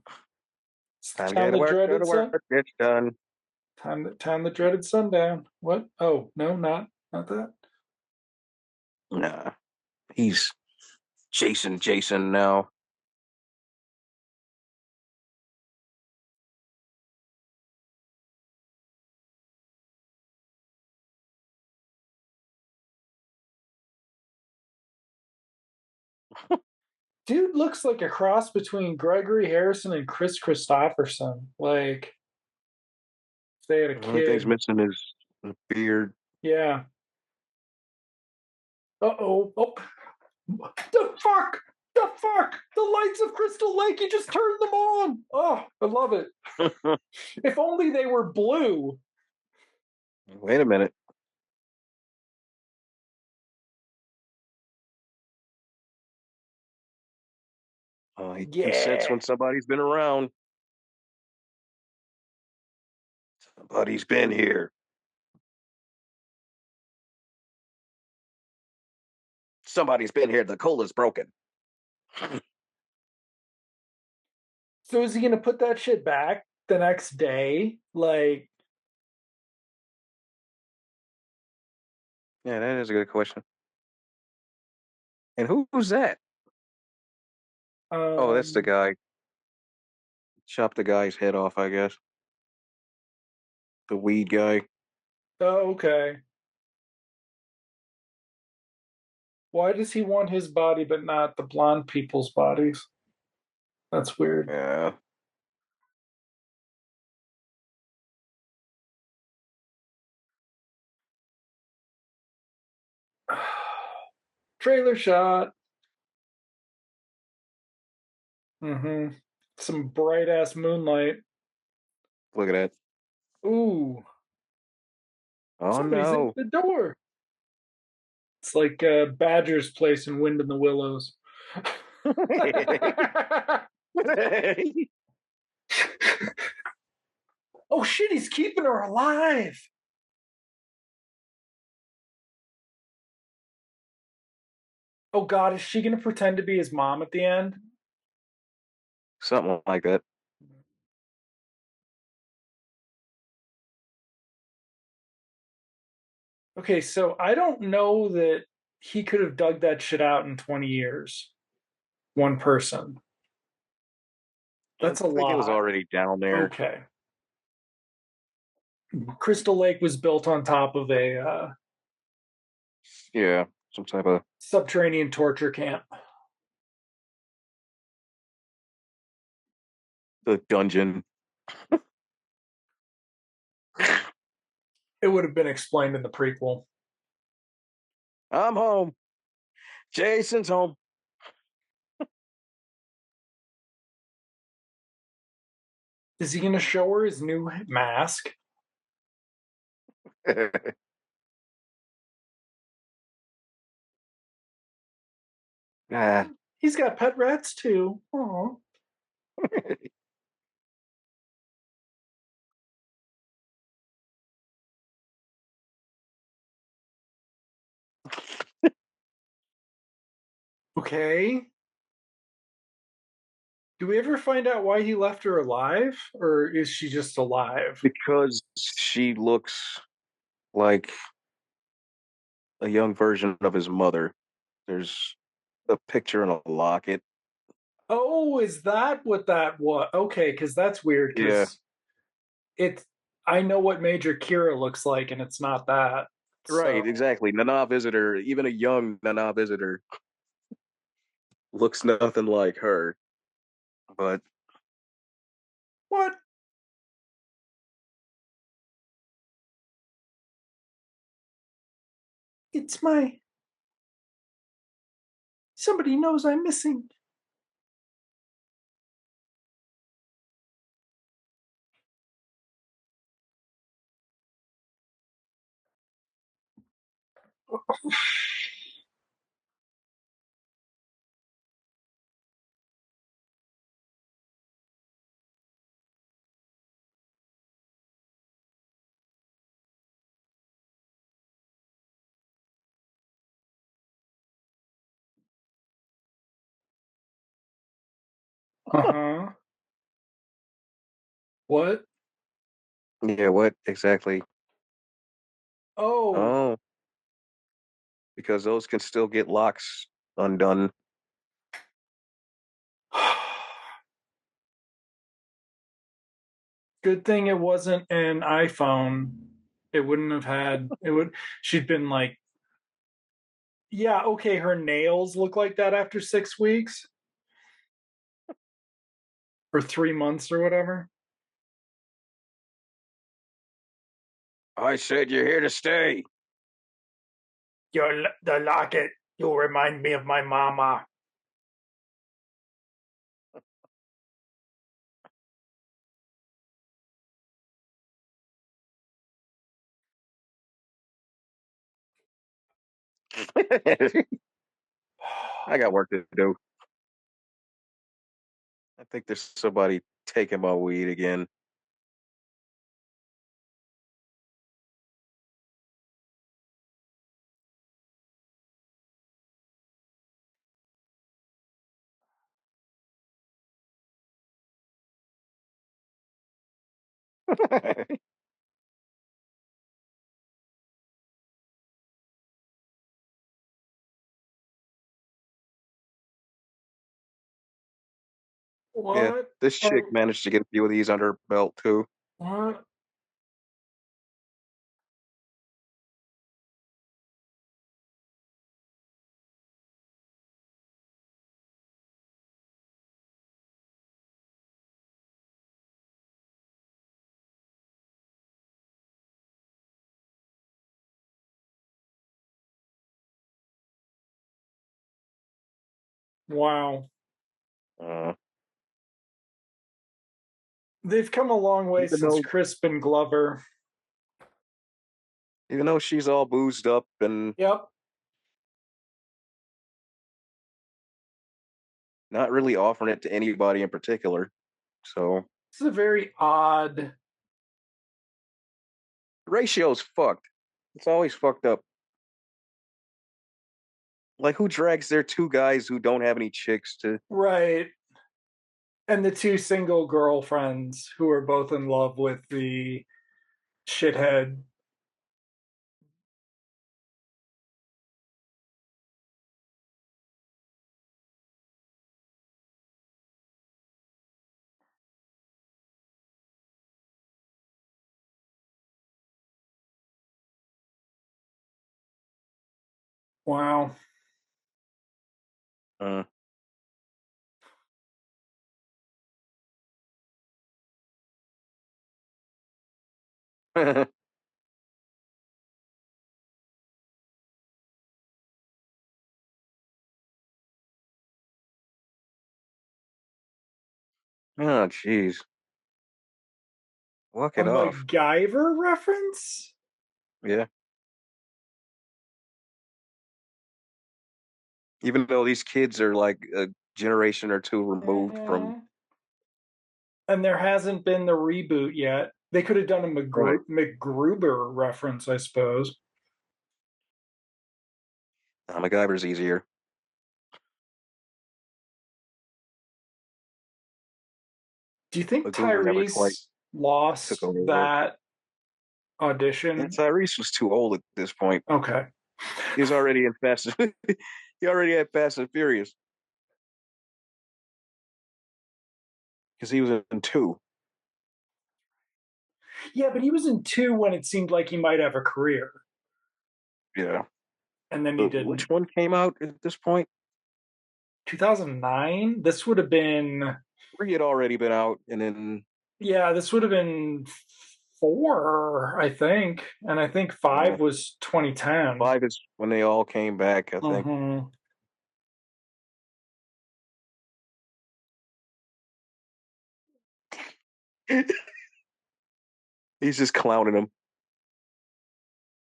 it's the Time to go time to the work, go dreaded to sun. work, it's done. Time the dreaded sundown. What? Oh no, not that. Nah, he's Jason now. Dude looks like a cross between Gregory Harrison and Chris Christopherson. Like if they had a The only thing's kid. missing is the beard. Yeah. Uh-oh. Oh. The fuck! The fuck! The lights of Crystal Lake, you just turned them on! Oh, I love it. If only they were blue. Wait a minute. He can sense Yeah. when somebody's been around. Somebody's been here. Somebody's been here. The cola's broken. So is he gonna put that shit back the next day? Like Yeah, that is a good question. And who's that? Oh, that's the Um, guy. Chopped the guy's head off, I guess. The weed guy. oh, okay. Why does he want his body but not the blonde people's bodies? That's weird. Yeah. Trailer shot. Mm-hmm. Some bright ass moonlight. Look at that. Ooh, Oh somebody's at no. the door. It's like Badger's place in Wind in the Willows. Oh shit, he's keeping her alive. Oh god, is she gonna pretend to be his mom at the end? Something like that. Okay, so I don't know that he could have dug that shit out in 20 years. One person. I That's a think it was lot. already down there. Okay. Crystal Lake was built on top of a Yeah. Some type of subterranean torture camp. the dungeon. It would have been explained in the prequel. I'm home. Jason's home. Is he going to show her his new mask? Ah. He's got pet rats too. Oh. Okay. Do we ever find out why he left her alive? Or is she just alive? Because she looks like a young version of his mother. There's a picture in a locket. Oh, is that what that was? Okay, because that's weird Yeah, because it I know what Major Kira looks like and it's not that. right, So exactly. Nana visitor, even a young Nana visitor, looks nothing like her. But what? It's my somebody knows I'm missing. Uh-huh. What? yeah, what exactly? Oh. Oh, because those can still get locks undone. Good thing it wasn't an iPhone. It wouldn't have had it would she'd been like, yeah, okay, her nails look like that after 6 weeks or 3 months or whatever. I said you're here to stay. The locket. You'll remind me of my mama. I got work to do. I think there's somebody taking my weed again. Yeah, What? this chick Oh, managed to get a few of these under her belt too. what? Wow. Uh, They've come a long way even since though Crispin Glover. even though she's all boozed up and Yep. not really offering it to anybody in particular. So This is a very odd. the ratio's fucked. It's always fucked up. Like who drags their two guys who don't have any chicks to Right. And the two single girlfriends who are both in love with the shithead. Wow. uh, oh jeez. Walk A it off. MacGyver reference? Yeah. Even though these kids are like a generation or two removed from Mm-hmm. And there hasn't been the reboot yet. They could have done a right. MacGruber reference, I suppose. MacGyver's easier. Do you think MacGruber never quite Tyrese took lost over the work. that Yeah, audition? Tyrese was too old at this point. Okay. He was already in Fast. He already had Fast and Furious because he was in two. Yeah, but he was in two when it seemed like he might have a career, Yeah, and then he but which didn't. one came out at this point? 2009? This would have been, Three had already been out, and then yeah, this would have been four, I think. And I think uh, five was 2010. five is when they all came back. I think Mm-hmm. he's just clowning them.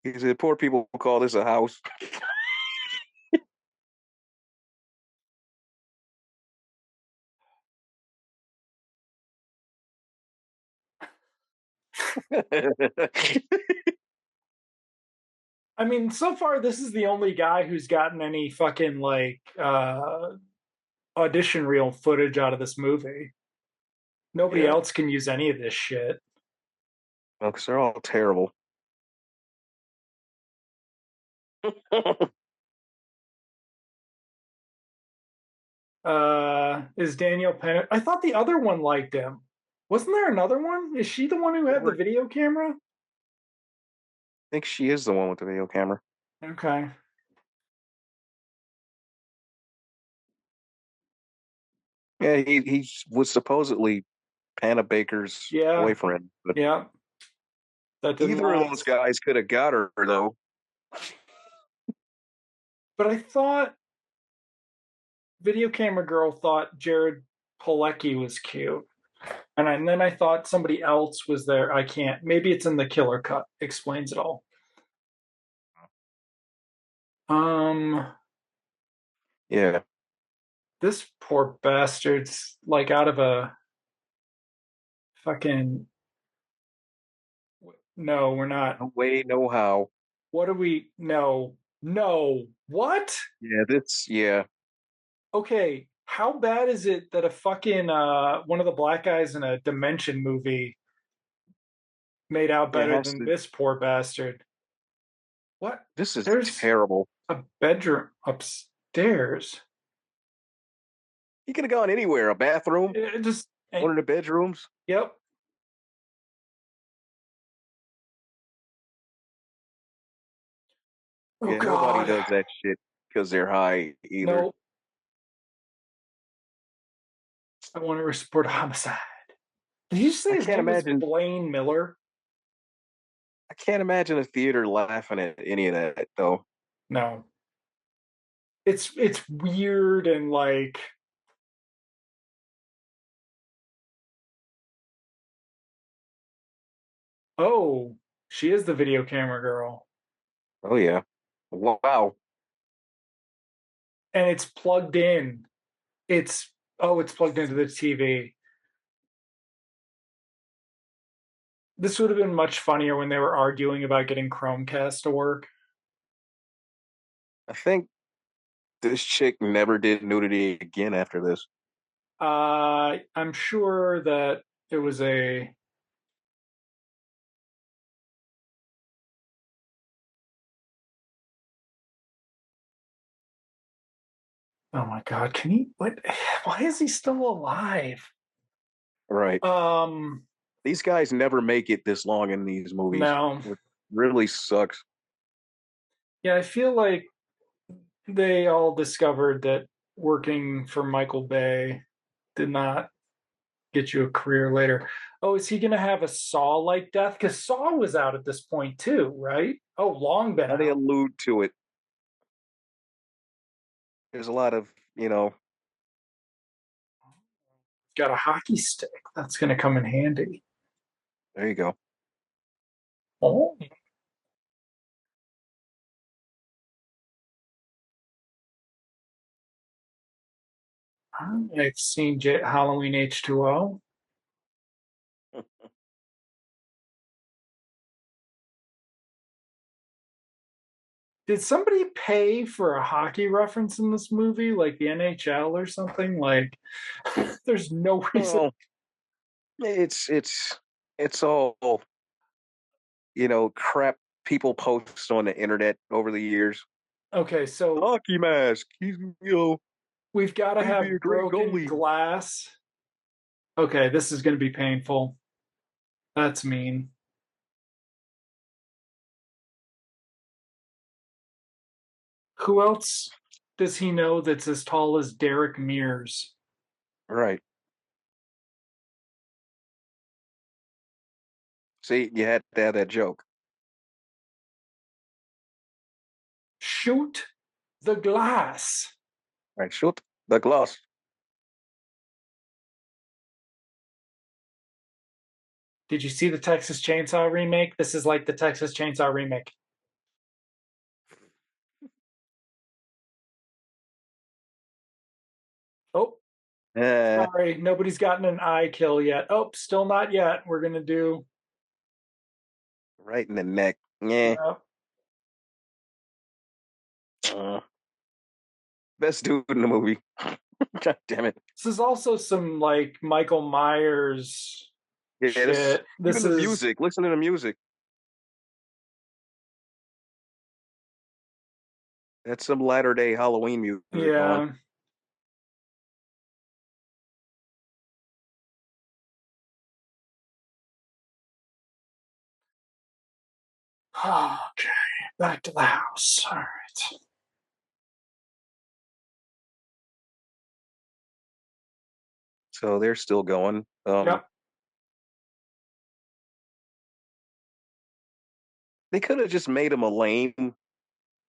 He said, "Poor people call this a house." I mean, so far, this is the only guy who's gotten any fucking like audition reel footage out of this movie. Nobody Yeah, else can use any of this shit. well, because they're all terrible. Is Daniel Penn? I thought the other one liked him. Wasn't there another one? Is she the one who had the I video camera? think she is the one with the video camera. Okay. Yeah, he was supposedly Hannah Baker's Yeah. boyfriend, but Yeah. That didn't either of those last. guys could have got her though. But I thought video camera girl thought Jared Pilecki was cute. And then I thought somebody else was there. I can't. Maybe it's in the killer cut. Explains it all. Um, Yeah, this poor bastard's like out of a fucking. No, we're not. no way, no how. What do we? No, no. What? Yeah, yeah. Okay, how bad is it that a fucking one of the black guys in a Dimension movie made out Yeah, it better has than to. this poor bastard? What? This is There's terrible. a bedroom upstairs. He could have gone anywhere. A bathroom, It just, one of the bedrooms. yep. Oh Yeah, nobody God, does that shit because they're high either. no. I want to report a homicide. Did you say I his can't name was imagine. Blaine Miller? I can't imagine a theater laughing at any of that though. No. It's weird and like, oh, she is the video camera girl. Oh yeah. Wow. And it's plugged in. It's it's plugged into the TV. This would have been much funnier when they were arguing about getting Chromecast to work. I think this chick never did nudity again after this. I'm sure that it was a. Oh my God! Can he? What? Why is he still alive? Right. Um, These guys never make it this long in these movies, no. which really sucks. Yeah, I feel like they all discovered that working for Michael Bay did not get you a career later. Oh, is he going to have a Saw-like death? Because Saw was out at this point too, right? Oh, long been Now they out. allude to it. There's a lot of, Got a hockey stick. That's going to come in handy. there you go. Oh, I've seen Halloween H2O. Did somebody pay for a hockey reference in this movie, like the NHL or something? Like, there's no reason. Well, it's all, crap people post on the internet over the years. Okay, so Hockey mask. we've got to He'd be a have great broken goalie. glass. Okay, this is going to be painful. That's mean. Who else does he know that's as tall as Derek Mears? Right. See, you had to have that joke. Shoot the glass. Right. Shoot the glass. Did you see the Texas Chainsaw remake? This is like the Texas Chainsaw remake. Oh, Uh, sorry, nobody's gotten an eye kill yet. Oh, still not yet. We're gonna do. right in the neck. Yeah. Uh, Uh, best dude in the movie. God damn it. this is also some like Michael Myers Yeah, this shit. This even the is music. Listen to the music. That's some latter day Halloween music going. yeah. Okay, back to the house. All right. So they're still going. Yep. They could have just made him a lane.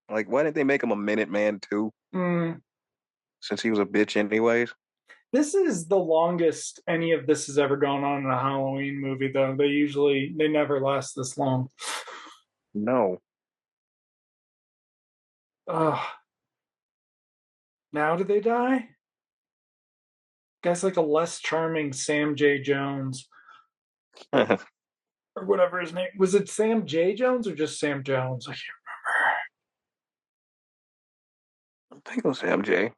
Like, why didn't they make him a Minute Man too? Mm. Since he was a bitch anyways. This is the longest any of this has ever gone on in a Halloween movie, though. They never last this long. No. Ugh. Now do they die? Guy's like a less charming Sam J. Jones I or whatever his name was. It Sam J. Jones or just Sam Jones? I can't think it was MJ.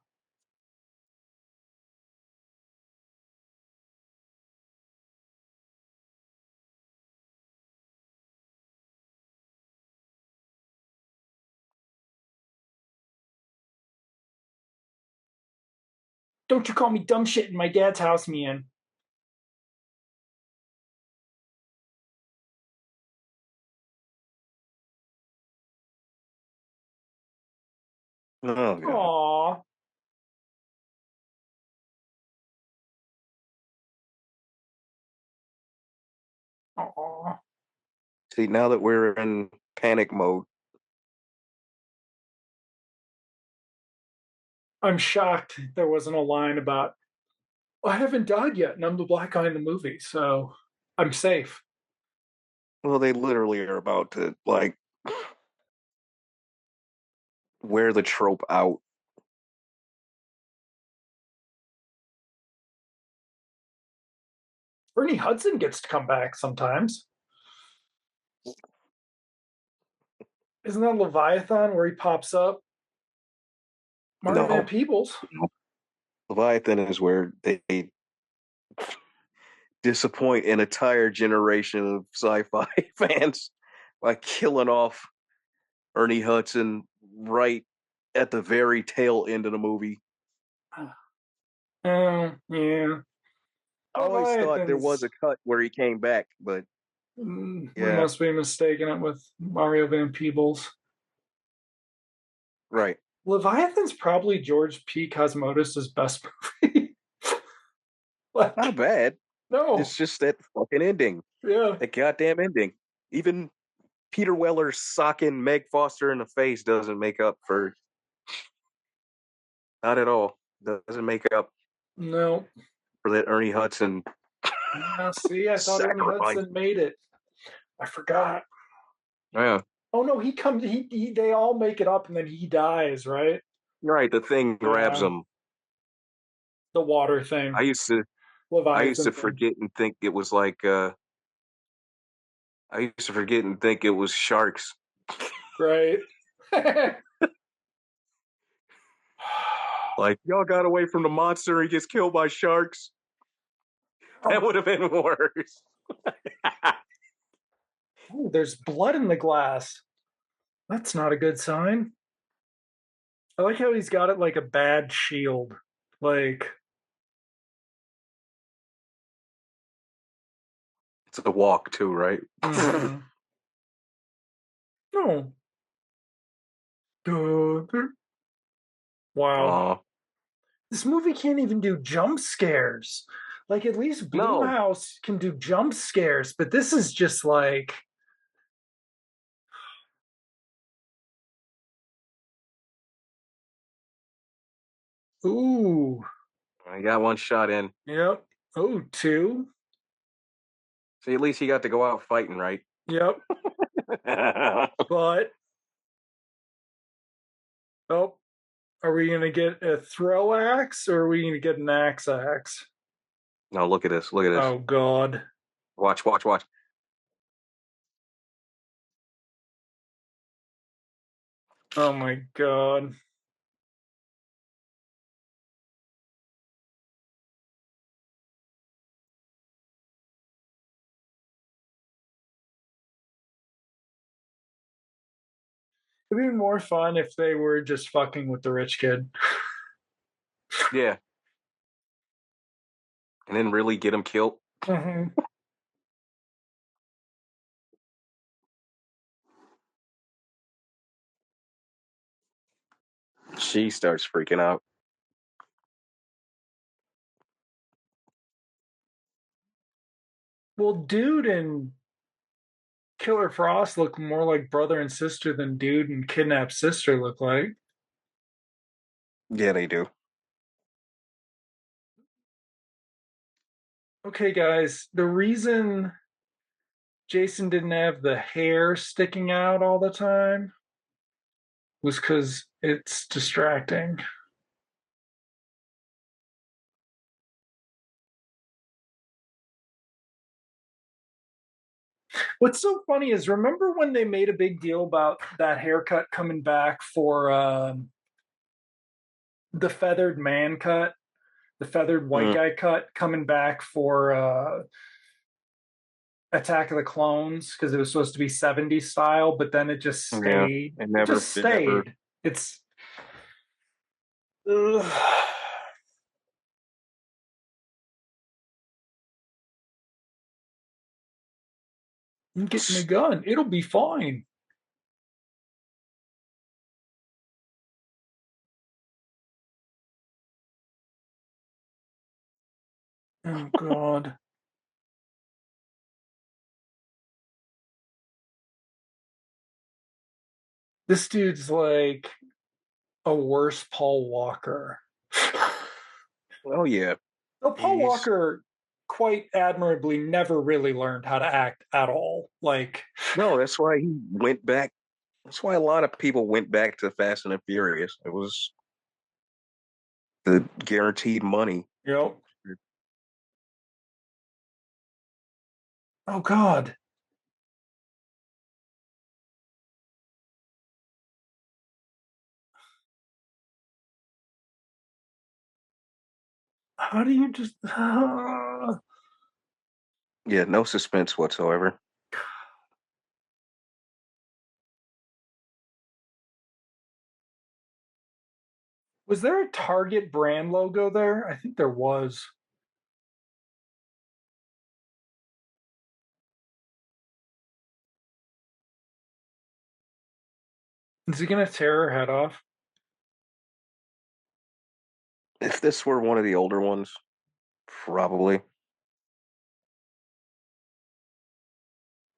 Don't you call me dumb shit in my dad's house, man. Oh god. Aw. Aw. See, now that we're in panic mode, I'm shocked there wasn't a line about, I haven't died yet, and I'm the black guy in the movie, so I'm safe. well, they literally are about to like wear the trope out. Ernie Hudson gets to come back sometimes. Isn't that Leviathan where he pops up? Mario Van No, Peebles. Leviathan is where they disappoint an entire generation of sci-fi fans by killing off Ernie Hudson right at the very tail end of the movie. Oh, yeah. I always thought there was Leviathans. a cut where he came back, but We yeah, must be mistaken it with Mario Van Peebles. right. Leviathan's probably George P. Cosmatos' best movie. Not Like, bad. no. It's just that fucking ending. Yeah. That goddamn ending. Even Peter Weller socking Meg Foster in the face doesn't make up for, not at all. Doesn't make up No. for that Ernie Hudson See, I thought Ernie sacrifice. Hudson made it. I forgot. Yeah. Oh no, he comes. They all make it up, and then he dies. Right? Right. The thing grabs Yeah. him. The water I thing, used to I used Leviathan to thing. forget and think it was like I used to forget and think it was sharks. Right? Like, y'all got away from the monster, he gets killed by sharks. That Oh, would have been worse. ooh, there's blood in the glass. That's not a good sign. I like how he's got it like a bad shield. Like, It's a walk too, right? mm-hmm. No. Wow. Oh This movie can't even do jump scares. Like, at least no. Blumhouse can do jump scares, but this is just like, ooh. I got one shot in. Yep. Oh, two. See, at least he got to go out fighting, right? Yep. But, oh, are we going to get a throw axe or are we going to get an axe? No, look at this. Look at this. Oh, God. Watch, watch, watch. Oh, my God. It'd be more fun if they were just fucking with the rich kid. Yeah. And then really get him killed. Mm-hmm. She starts freaking out. Well, Dude and Killer Frost look more like brother and sister than Dude and Kidnapped Sister look like. Yeah, they do. Okay, guys, the reason Jason didn't have the hair sticking out all the time was because it's distracting. What's so funny is remember when they made a big deal about that haircut coming back for the feathered man cut, the feathered white Mm, guy cut coming back for Attack of the Clones because it was supposed to be 70s style, but then it just yeah. stayed. It It never just it never stayed. It's ugh. I'm getting a gun. It'll be fine. Oh God. This dude's like a worse Paul Walker. Oh yeah, Though Paul he's Walker quite admirably never really learned how to act at all. Like, no. That's why he went back. That's why a lot of people went back to Fast and the Furious. It was the guaranteed money. you know, oh God. How do you just Yeah, no suspense whatsoever. was there a Target brand logo there? I think there was. Is he gonna tear her head off? If this were one of the older ones, probably.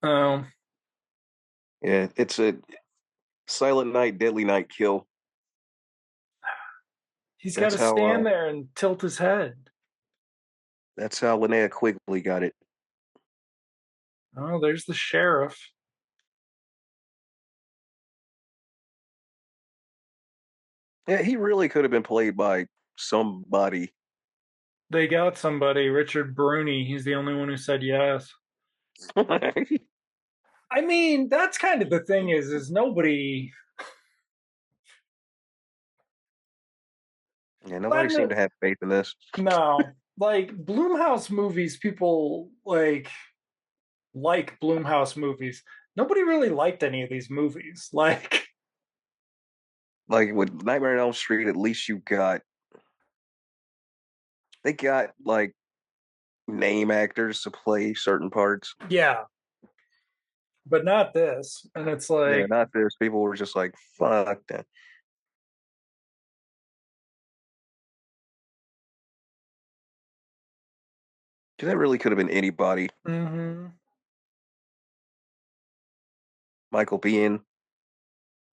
Oh, Yeah, it's a Silent Night, Deadly Night kill. he's got That's to how stand there and tilt his head. Linnea Quigley got it. Oh, there's the sheriff. Yeah, he really could have been played by somebody. They got somebody, Richard Bruni. He's the only one who said yes. I mean, that's kind of the thing is nobody. Yeah, nobody Glenn, seemed to have faith in this. no, like Bloomhouse movies, people like Bloomhouse movies. Nobody really liked any of these movies. Like, Like with Nightmare on Elm Street, at least they got like name actors to play certain parts. yeah, but not this. And it's Yeah, like, not this. People were just like, fuck that. 'Cause that really could have been anybody. mm-hmm. Michael Biehn.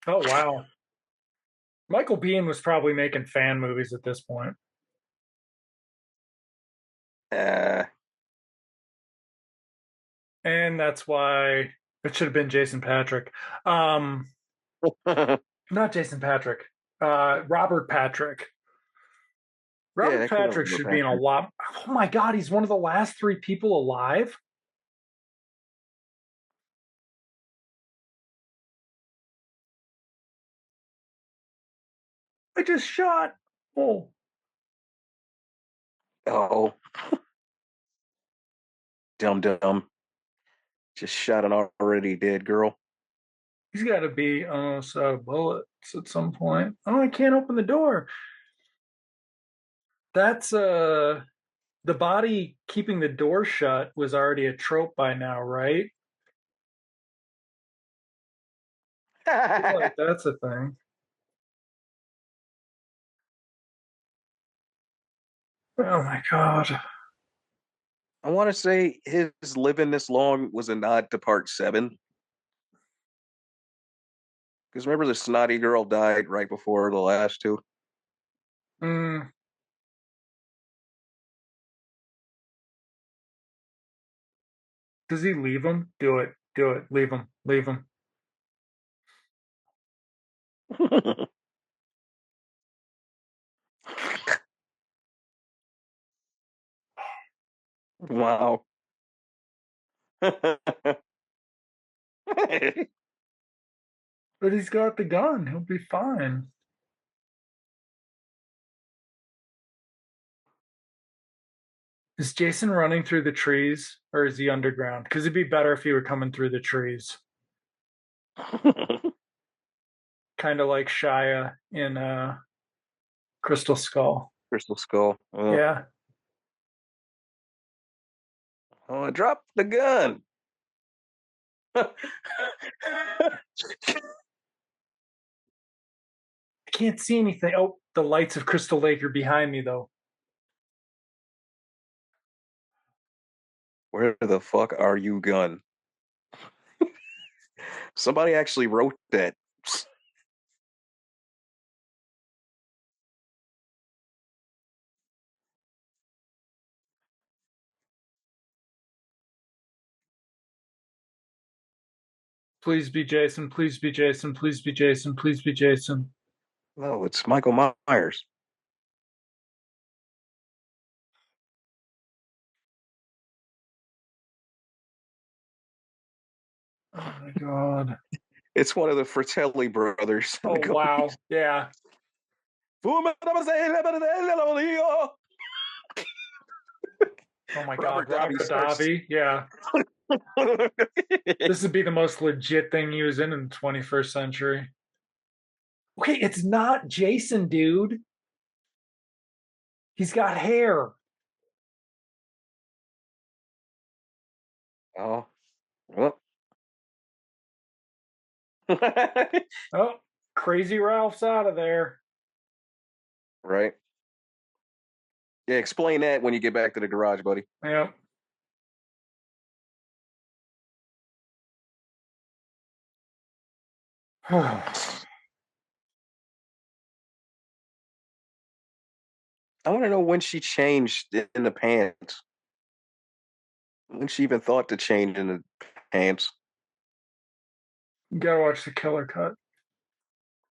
Oh wow, Michael Biehn was probably making fan movies at this point, Uh, and that's why it should have been Jason Patrick. yeah, Not Jason Patrick. Robert Patrick. Robert that could have Patrick been should be in a Patrick. lot. Oh my God, he's one of the last three people alive. I just shot. Oh, Oh, dumb dumb. Just shot an already dead girl. he's got to be almost out of bullets at some point. Oh, I can't open the door. That's the body keeping the door shut was already a trope by now, right? I feel like I that's a thing. Oh my God. want to say his living this long was a nod to part seven. Because remember, the snotty girl died right before the last two. Mm, does he leave him? Do it. Do it. Leave him. Leave him. Wow. But he's got the gun. He'll be fine. Is Jason running through the trees or is he underground? Because it'd be better if he were coming through the trees. Kind of like Shia in Crystal Skull. Crystal Skull. Oh, Yeah. I dropped the gun. I can't see anything. Oh, the lights of Crystal Lake are behind me, though. Where the fuck are you, gun? Somebody actually wrote that. Please be Jason. Please be Jason. Please be Jason. Please be Jason. No, it's Michael Myers. Oh my god. It's one of the Fratelli brothers. Oh wow. Yeah. Oh my god. Robert Robert Davi starts. Davi. Yeah. This would be the most legit thing he was in the 21st century. Okay, it's not Jason, dude. He's got hair. Oh, well. Oh, Crazy Ralph's out of there. Right. Yeah, explain that when you get back to the garage, buddy. Yep. I want to know when she changed in the pants. When she even thought to change in the pants. You gotta watch the killer cut.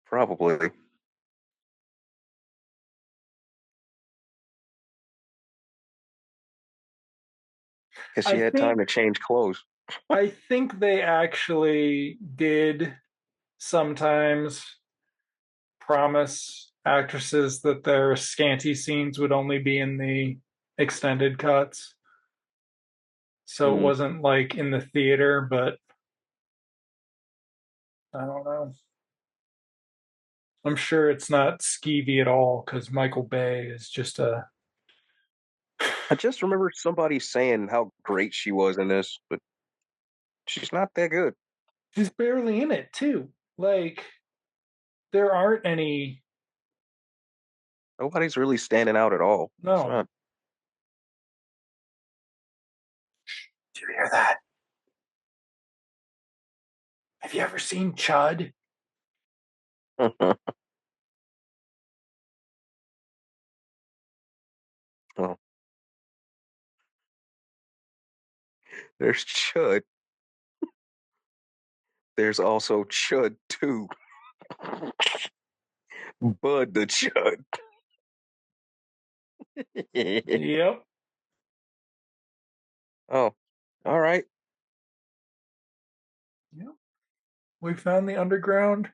Probably. Because she I had time think to change clothes. I think they actually did sometimes promise actresses that their scanty scenes would only be in the extended cuts. So it Mm. wasn't like in the theater, but I don't know. I'm sure it's not skeevy at all because Michael Bay is just a. I just remember somebody saying how great she was in this, but she's not that good. She's barely in it, too. Like, there aren't any. Nobody's really standing out at all. It's No. not. Do you hear that? Have you ever seen Chud? Well, there's Chud. There's also Chud too. Bud the Chud. Yep. Oh, all right. Yep. We found the underground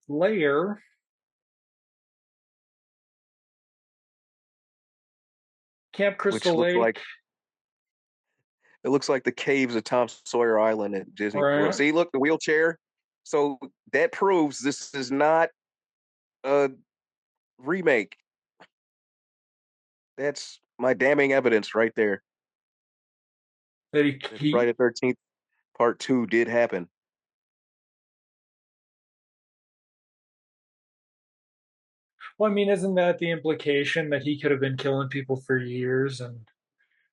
layer. Camp Which Crystal looks like Lake. it looks like the caves of Tom Sawyer Island at Disney World. Right. See, look, the wheelchair. So that proves this is not a remake. That's my damning evidence right there. That That he Friday the 13th Part 2 did happen. well, I mean, isn't that the implication that he could have been killing people for years and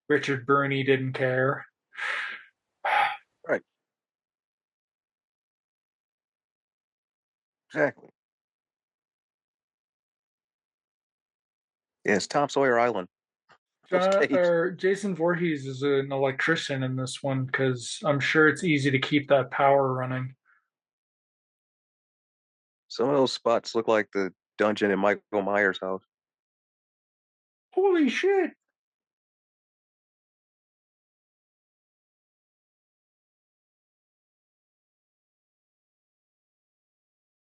Richard Burney didn't care? Right, exactly. Yes, Tom Sawyer Island. Those John caves. or Jason Voorhees is an electrician in this one because I'm sure it's easy to keep that power running. Some of those spots look like the dungeon in Michael Myers' house. Holy shit!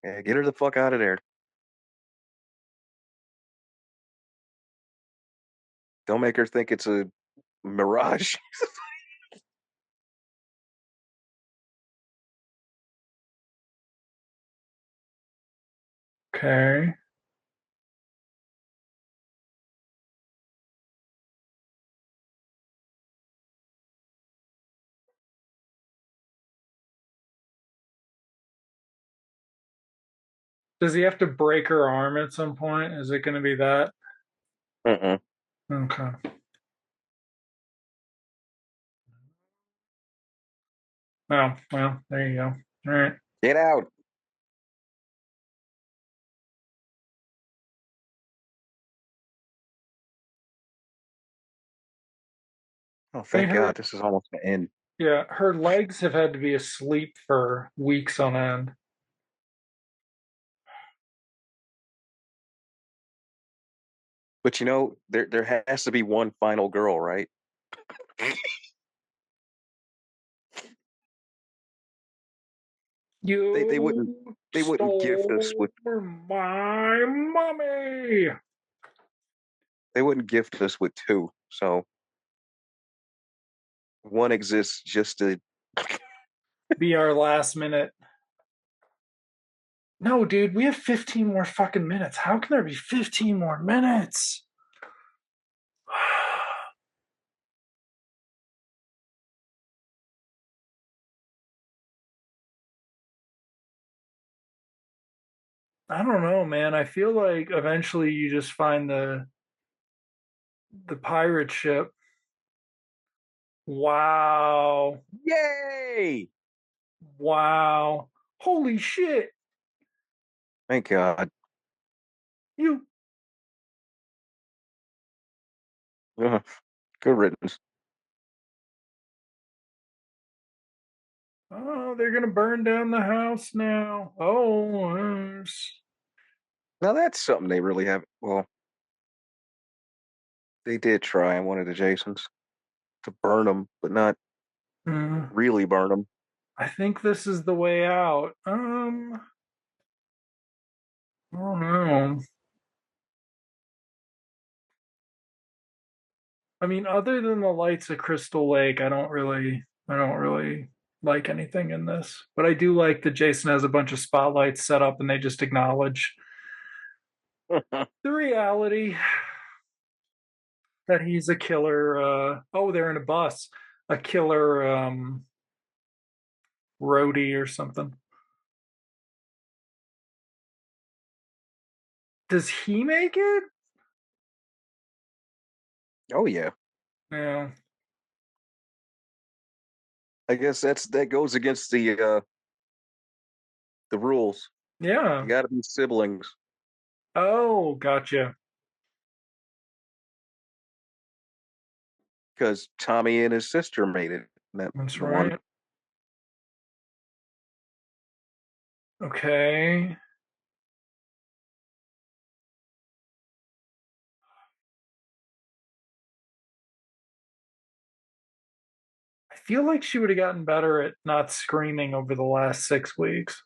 Yeah, get her the fuck out of there. Don't make her think it's a mirage. Okay. Does he have to break her arm at some point? Is it going to be that? Mm-mm. Okay. Oh, well, there you go. All right. Get out. Oh, I mean, thank God, this is almost the end. yeah, her legs have had to be asleep for weeks on end. But there has to be one final girl, right? They wouldn't You they wouldn't gift us stole with my mommy. they wouldn't gift us with two. So one exists just to Be our last minute. No, dude, we have 15 more fucking minutes. How can there be 15 more minutes? I don't know, man. I feel like eventually you just find the pirate ship. Wow. yay! Wow. Holy shit. Thank God. You Uh, good riddance. Oh, they're gonna burn down the house now. Oh, Now that's something they really have. Well, they did try in one of the Jasons to burn them, but not mm, really burn them. I think this is the way out. I don't know. I mean, other than the lights of Crystal Lake, I don't really like anything in this. But I do like that Jason has a bunch of spotlights set up and they just acknowledge the reality that he's a killer. Oh, they're in a bus, a killer roadie or something. Does he make it? Oh yeah, Yeah, I guess that goes against the rules. You yeah. got to be siblings Oh, gotcha. because Tommy and his sister made it. That That's the one. right. Okay. I feel like she would have gotten better at not screaming over the last 6 weeks.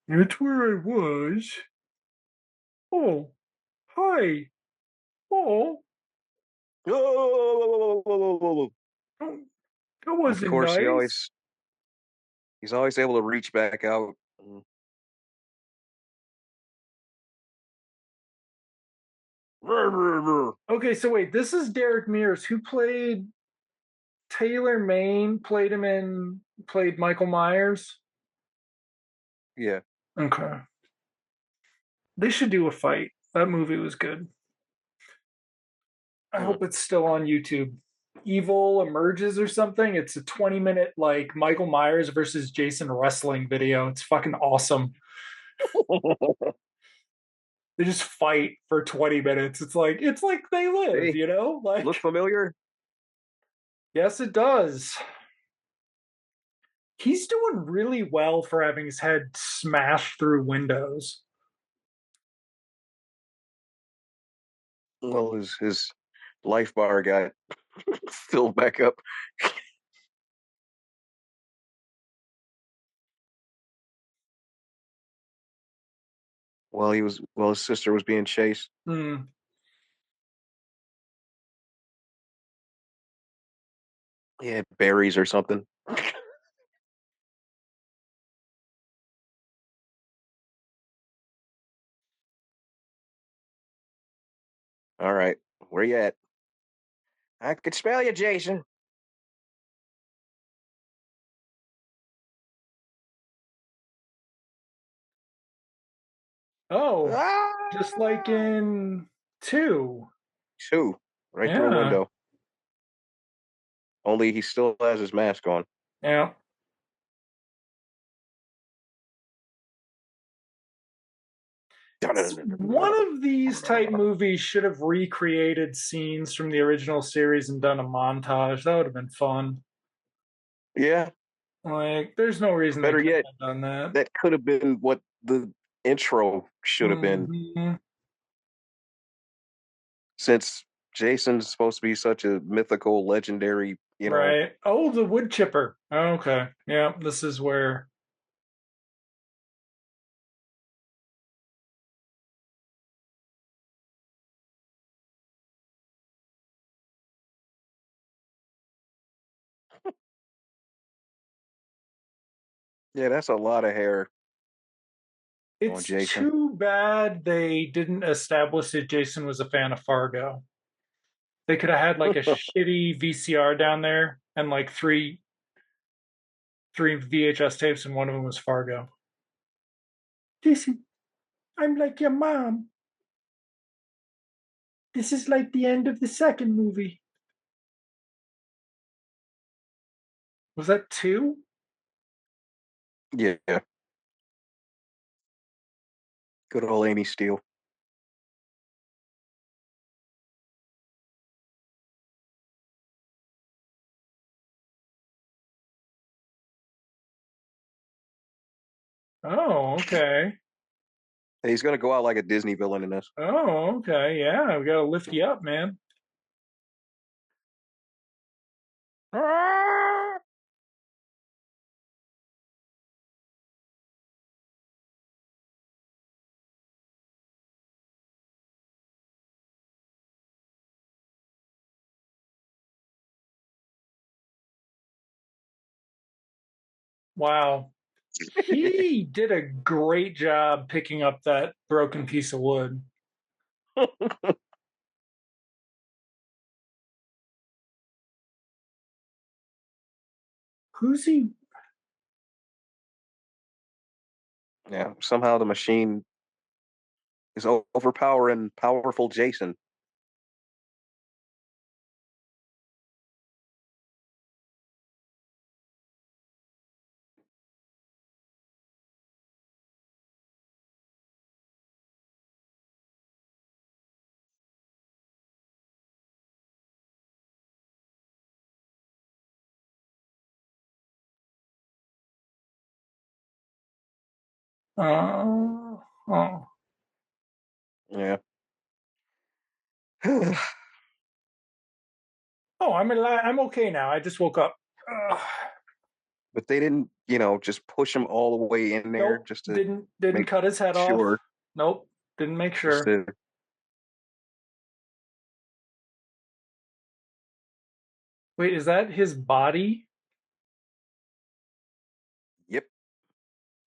That's where I was. Oh, hi. Oh, Oh! oh, that Of wasn't course, nice. he's always able to reach back out. Okay, so wait, this is Derek Mears who played Taylor Maine, played Michael Myers. Yeah. Okay. They should do a fight. That movie was good. I Mm. hope it's still on YouTube. Evil Emerges or something. It's a 20-minute like Michael Myers versus Jason wrestling video. It's fucking awesome. They just fight for 20 minutes. It's like they live, Hey, you know? look Like familiar? yes it does. He's doing really well for having his head smashed through windows. Well, his life bar got filled back up. While his sister was being chased. Hmm. Yeah, berries or something. All right. Where you at? I could spell you, Jason. Oh, just like Ah! in two. Two. Right through a Yeah, window. Only he still has his mask on. yeah. One of these type movies should have recreated scenes from the original series and done a montage. That would have been fun. Yeah. Like, there's no reason they Better couldn't yet, have done that. that could have been what the intro should have been, Hmm. since Jason's supposed to be such a mythical, legendary, Right. Oh, the wood chipper. Okay. Yeah, this is where. yeah, that's a lot of hair on It's Jason. too bad they didn't establish that Jason was a fan of Fargo. They could have had like a shitty VCR down there and like three VHS tapes, and one of them was Fargo. Jason, I'm like your mom. This is like the end of the second movie. Was that two? Yeah, good old Amy Steele. Oh, okay. Hey, he's gonna go out like a Disney villain in this. Oh, okay. Yeah, we gotta lift you up, man. Wow. He did a great job picking up that broken piece of wood. Who's he? Yeah, somehow the machine is overpowering powerful Jason. Oh. Yeah. Oh, I'm okay now. I just woke up. Ugh. But they didn't, just push him all the way in there Nope. just to Didn't make cut his head off. sure, Nope. Didn't make just sure. to, Wait, is that his body? yep.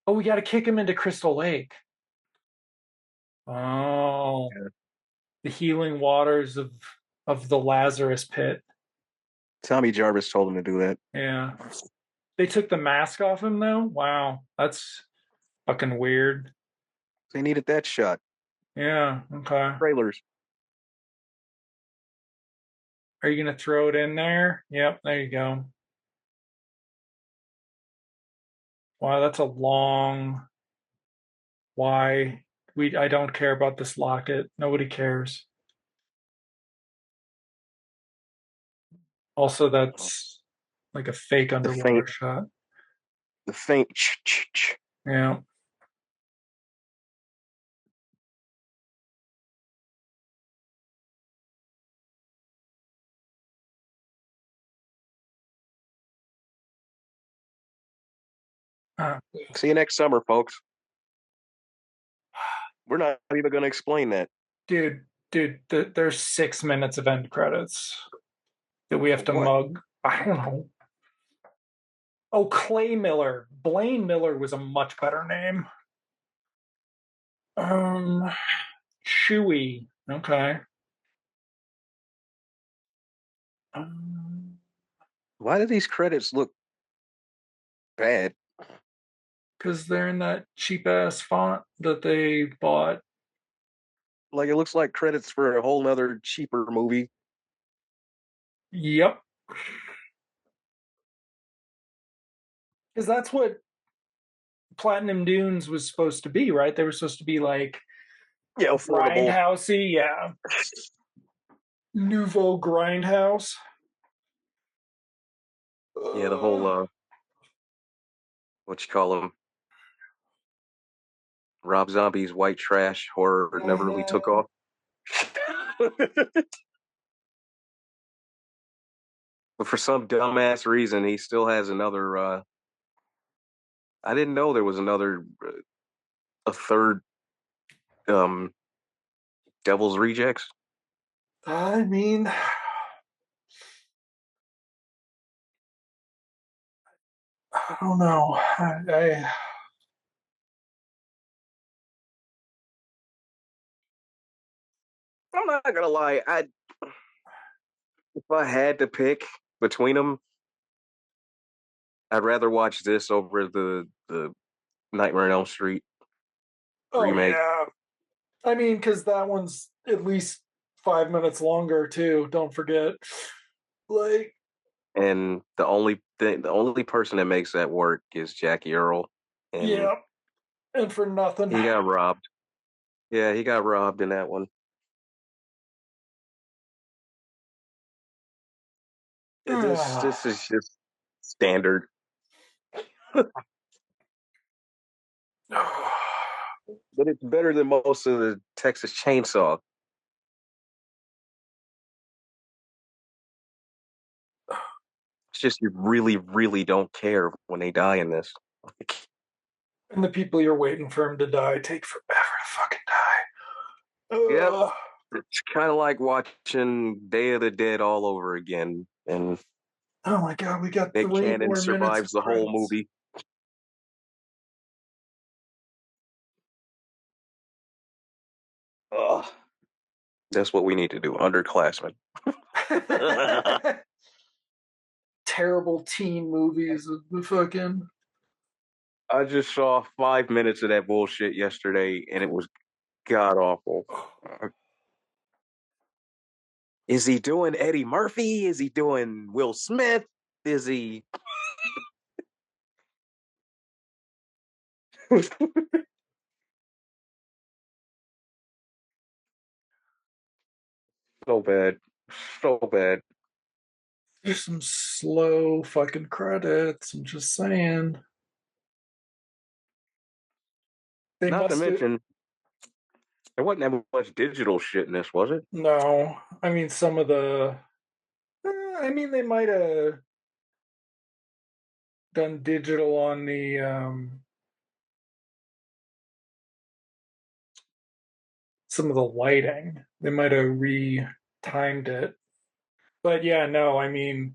Oh, we got to kick him into Crystal Lake. Oh, Yeah. the healing waters of the Lazarus pit. Tommy Jarvis told him to do that. Yeah. They took the mask off him though. Wow, that's fucking weird. They needed that shot. Yeah. Okay. Trailers. Are you gonna throw it in there? Yep. There you go. Wow, that's a long. Why we? I don't care about this locket. Nobody cares. Also, that's like a fake The faint, underwater shot. the faint. Ch ch ch. Yeah. Uh, See you next summer, folks. We're not even going to explain that. dude, there's 6 minutes of end credits that we have to What? mug. I don't know. Oh, Clay Miller. Blaine Miller was a much better name. Um, Chewy. Okay. Why do these credits look bad? Because they're in that cheap ass font that they bought. Like it looks like credits for a whole nother cheaper movie. Yep. Because that's what Platinum Dunes was supposed to be, right? They were supposed to be like Yeah, affordable. grindhousey, yeah. Nouveau grindhouse. Yeah, the whole what you call them, Rob Zombie's white trash horror never really took Mhm. off. But for some dumbass reason, he still has another. I didn't know there was another, a third um, Devil's Rejects. I mean, I don't know. I'm not gonna lie. If I had to pick between them, I'd rather watch this over the Nightmare on Elm Street oh remake. yeah. I mean, because that one's at least 5 minutes longer too. Don't forget. Like, And the only person that makes that work is Jackie Earl, and yeah, and for nothing. he got robbed. Yeah, he got robbed in that one. This is just standard, but it's better than most of the Texas Chainsaw. It's just you really, really don't care when they die in this. Like, And the people you're waiting for him to die take forever to fucking die. yep, it's kind of like watching Day of the Dead all over again, and Oh my god, we got Nick 3 more Cannon minutes survives of the whole credits. movie. Ugh, that's what we need to do, underclassmen. Terrible teen movies of the fucking. I just saw 5 minutes of that bullshit yesterday, and it was god awful. Is he doing Eddie Murphy? Is he doing Will Smith? Is he so bad, so bad? There's some slow fucking credits. I'm just saying. They Not to must have. mention, there wasn't that much digital shit in this, was it? No. I mean, some of the. I mean, they might have done digital on the some of the lighting. They might have re-timed it. But yeah, no, I mean,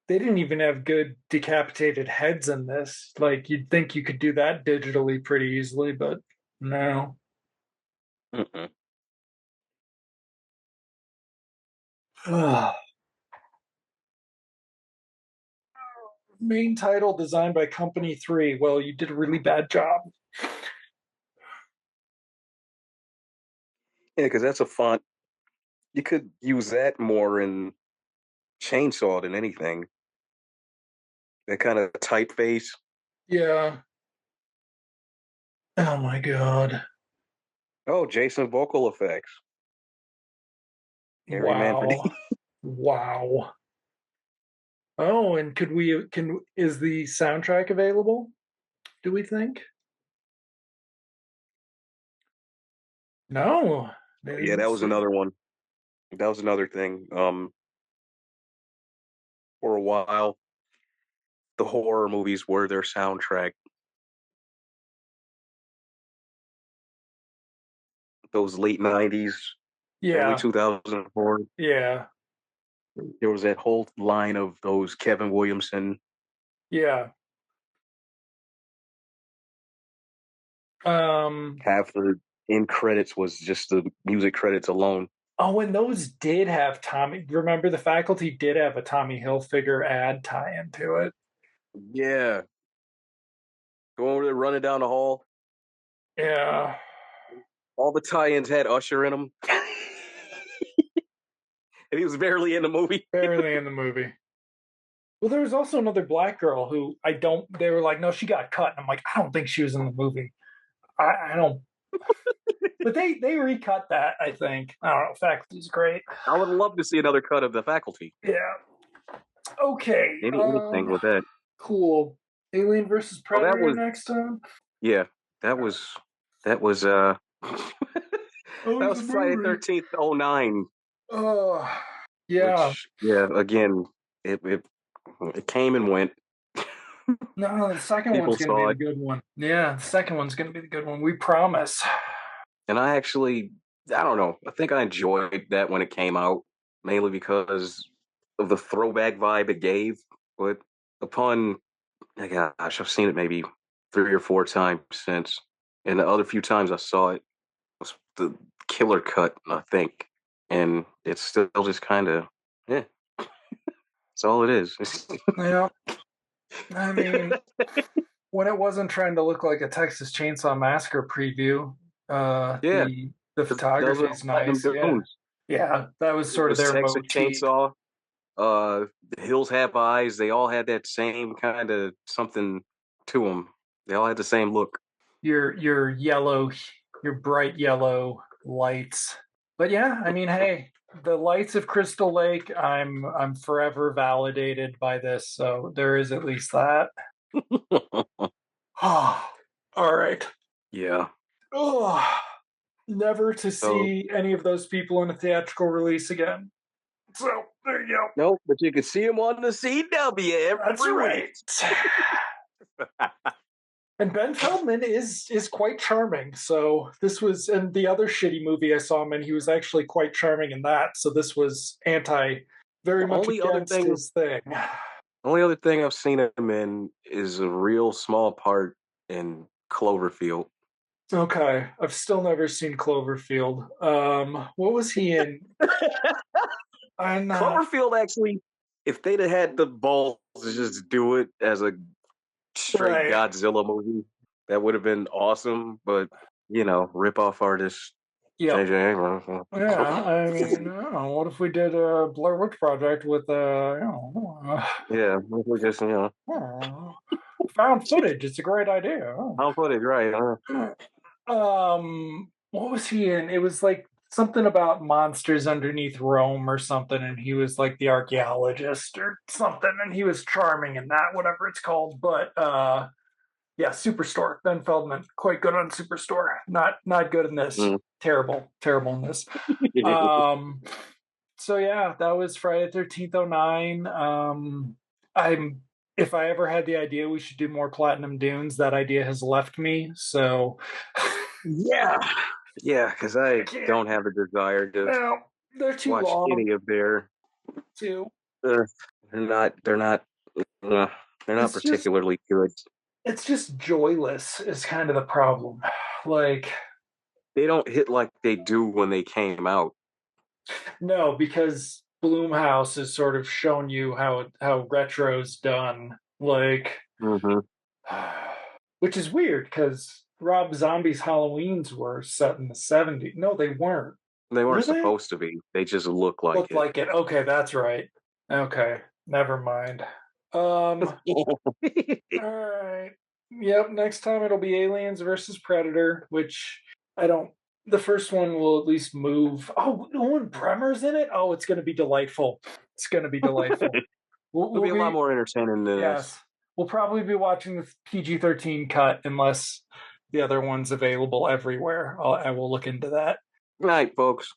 they didn't even have good decapitated heads in this. Like you'd think you could do that digitally pretty easily, but no. Mm-mm. Main title designed by Company 3. Well, you did a really bad job. Yeah, because that's a font. You could use that more in Chainsaw than anything. That kind of typeface. Yeah. Oh my god. Oh, Jason vocal effects. Harry Wow. Manfredini. Wow. Oh, and could we can is the soundtrack available? Do we think? No, they Yeah, didn't that was say. another one. That was another thing. For a while, the horror movies were their soundtrack. Those late '90s, early Yeah, 2004. yeah, There was that whole line of those Kevin Williamson. yeah. Um, Half the end credits was just the music credits alone. Oh, and those did have Tommy. Remember, the Faculty did have a Tommy Hilfiger ad tie into it. Yeah, going over there, running down the hall. Yeah, All the tie-ins had Usher in them, and he was barely in the movie. barely in the movie. Well, there was also another black girl who I don't. They were like, no, she got cut. And I'm like, I don't think she was in the movie. I don't. But they recut that. I think. I don't know. Faculty's great. I would love to see another cut of the Faculty. Yeah. Okay. Anything with that. Cool. Alien versus Oh, that Predator was next time. yeah. That was that Oh, it was was a Friday movie. 13th '09. Oh, yeah. Which yeah, again, it it came and went. No, the second People one's going to be saw the it, good one. Yeah, the second one's going to be the good one. We promise. and I don't know. I think I enjoyed that when it came out, mainly because of the throwback vibe it gave. But upon, oh gosh, I've seen it maybe 3 or 4 times since, and the other few times I saw it was the killer cut, I think, and it's still just kind of, yeah, that's all it is. Yeah. I mean, when it wasn't trying to look like a Texas Chainsaw Massacre preview, Yeah, the those photography are is platinum nice. Yeah. dunes. Yeah, that was It sort of was their Texas motif. Chainsaw. The Hills Have Eyes. They all had that same kind of something to them. They all had the same look. Your yellow, your bright yellow lights. But yeah, I mean, hey, the lights of Crystal Lake, I'm forever validated by this, so there is at least that. Oh, all right. Yeah. Oh, never to So see any of those people in a theatrical release again. So there you go. nope, but you could see them on the CW That's every week. right. And Ben Feldman is quite charming. So this was, and the other shitty movie I saw him in, he was actually quite charming in that. So this was very The much against his thing. only other thing I've seen him in is a real small part in Cloverfield. Okay, I've still never seen Cloverfield. What was he in? I'm not Cloverfield actually, if they'd have had the balls to just do it as a straight right. Godzilla movie, that would have been awesome. But rip off artist Yep. J.J. Abrams. Yeah, I mean, I don't know, what if we did a Blair Witch Project with, Yeah, we just found footage? It's a great idea. found footage, right? What was he in? It was like something about monsters underneath Rome or something, and he was like the archaeologist or something, and he was charming in that, whatever it's called. But yeah, Superstore. Ben Feldman, quite good on Superstore. Not good in this. Mm. Terrible, terrible in this. Um, so yeah, that was Friday 13th '09. I'm if I ever had the idea we should do more Platinum Dunes, that idea has left me. So Yeah, yeah, because I I can't. don't have a desire to No, they're too watch long. any of their. Too. Uh, they're not. Uh, they're not It's just particularly good. it's just joyless is kind of the problem. Like They don't hit like they do when they came out. no, because Bloomhouse has sort of shown you how retro's done. Like Hmm. which is weird because Rob Zombie's Halloweens were set in the '70s. No, they weren't. They Were weren't they? supposed to be. They just look like Looked it. like it. Okay, that's right. Okay, never mind. All right. Yep. Next time it'll be Aliens versus Predator, which I don't. The first one will at least move. Oh, Owen Bremer's in it. Oh, it's going to be delightful. It's going to be delightful. It'll be We'll a lot be more entertaining than this. yes. We'll probably be watching the PG-13 cut unless the other one's available everywhere. I will look into that. Good night, folks.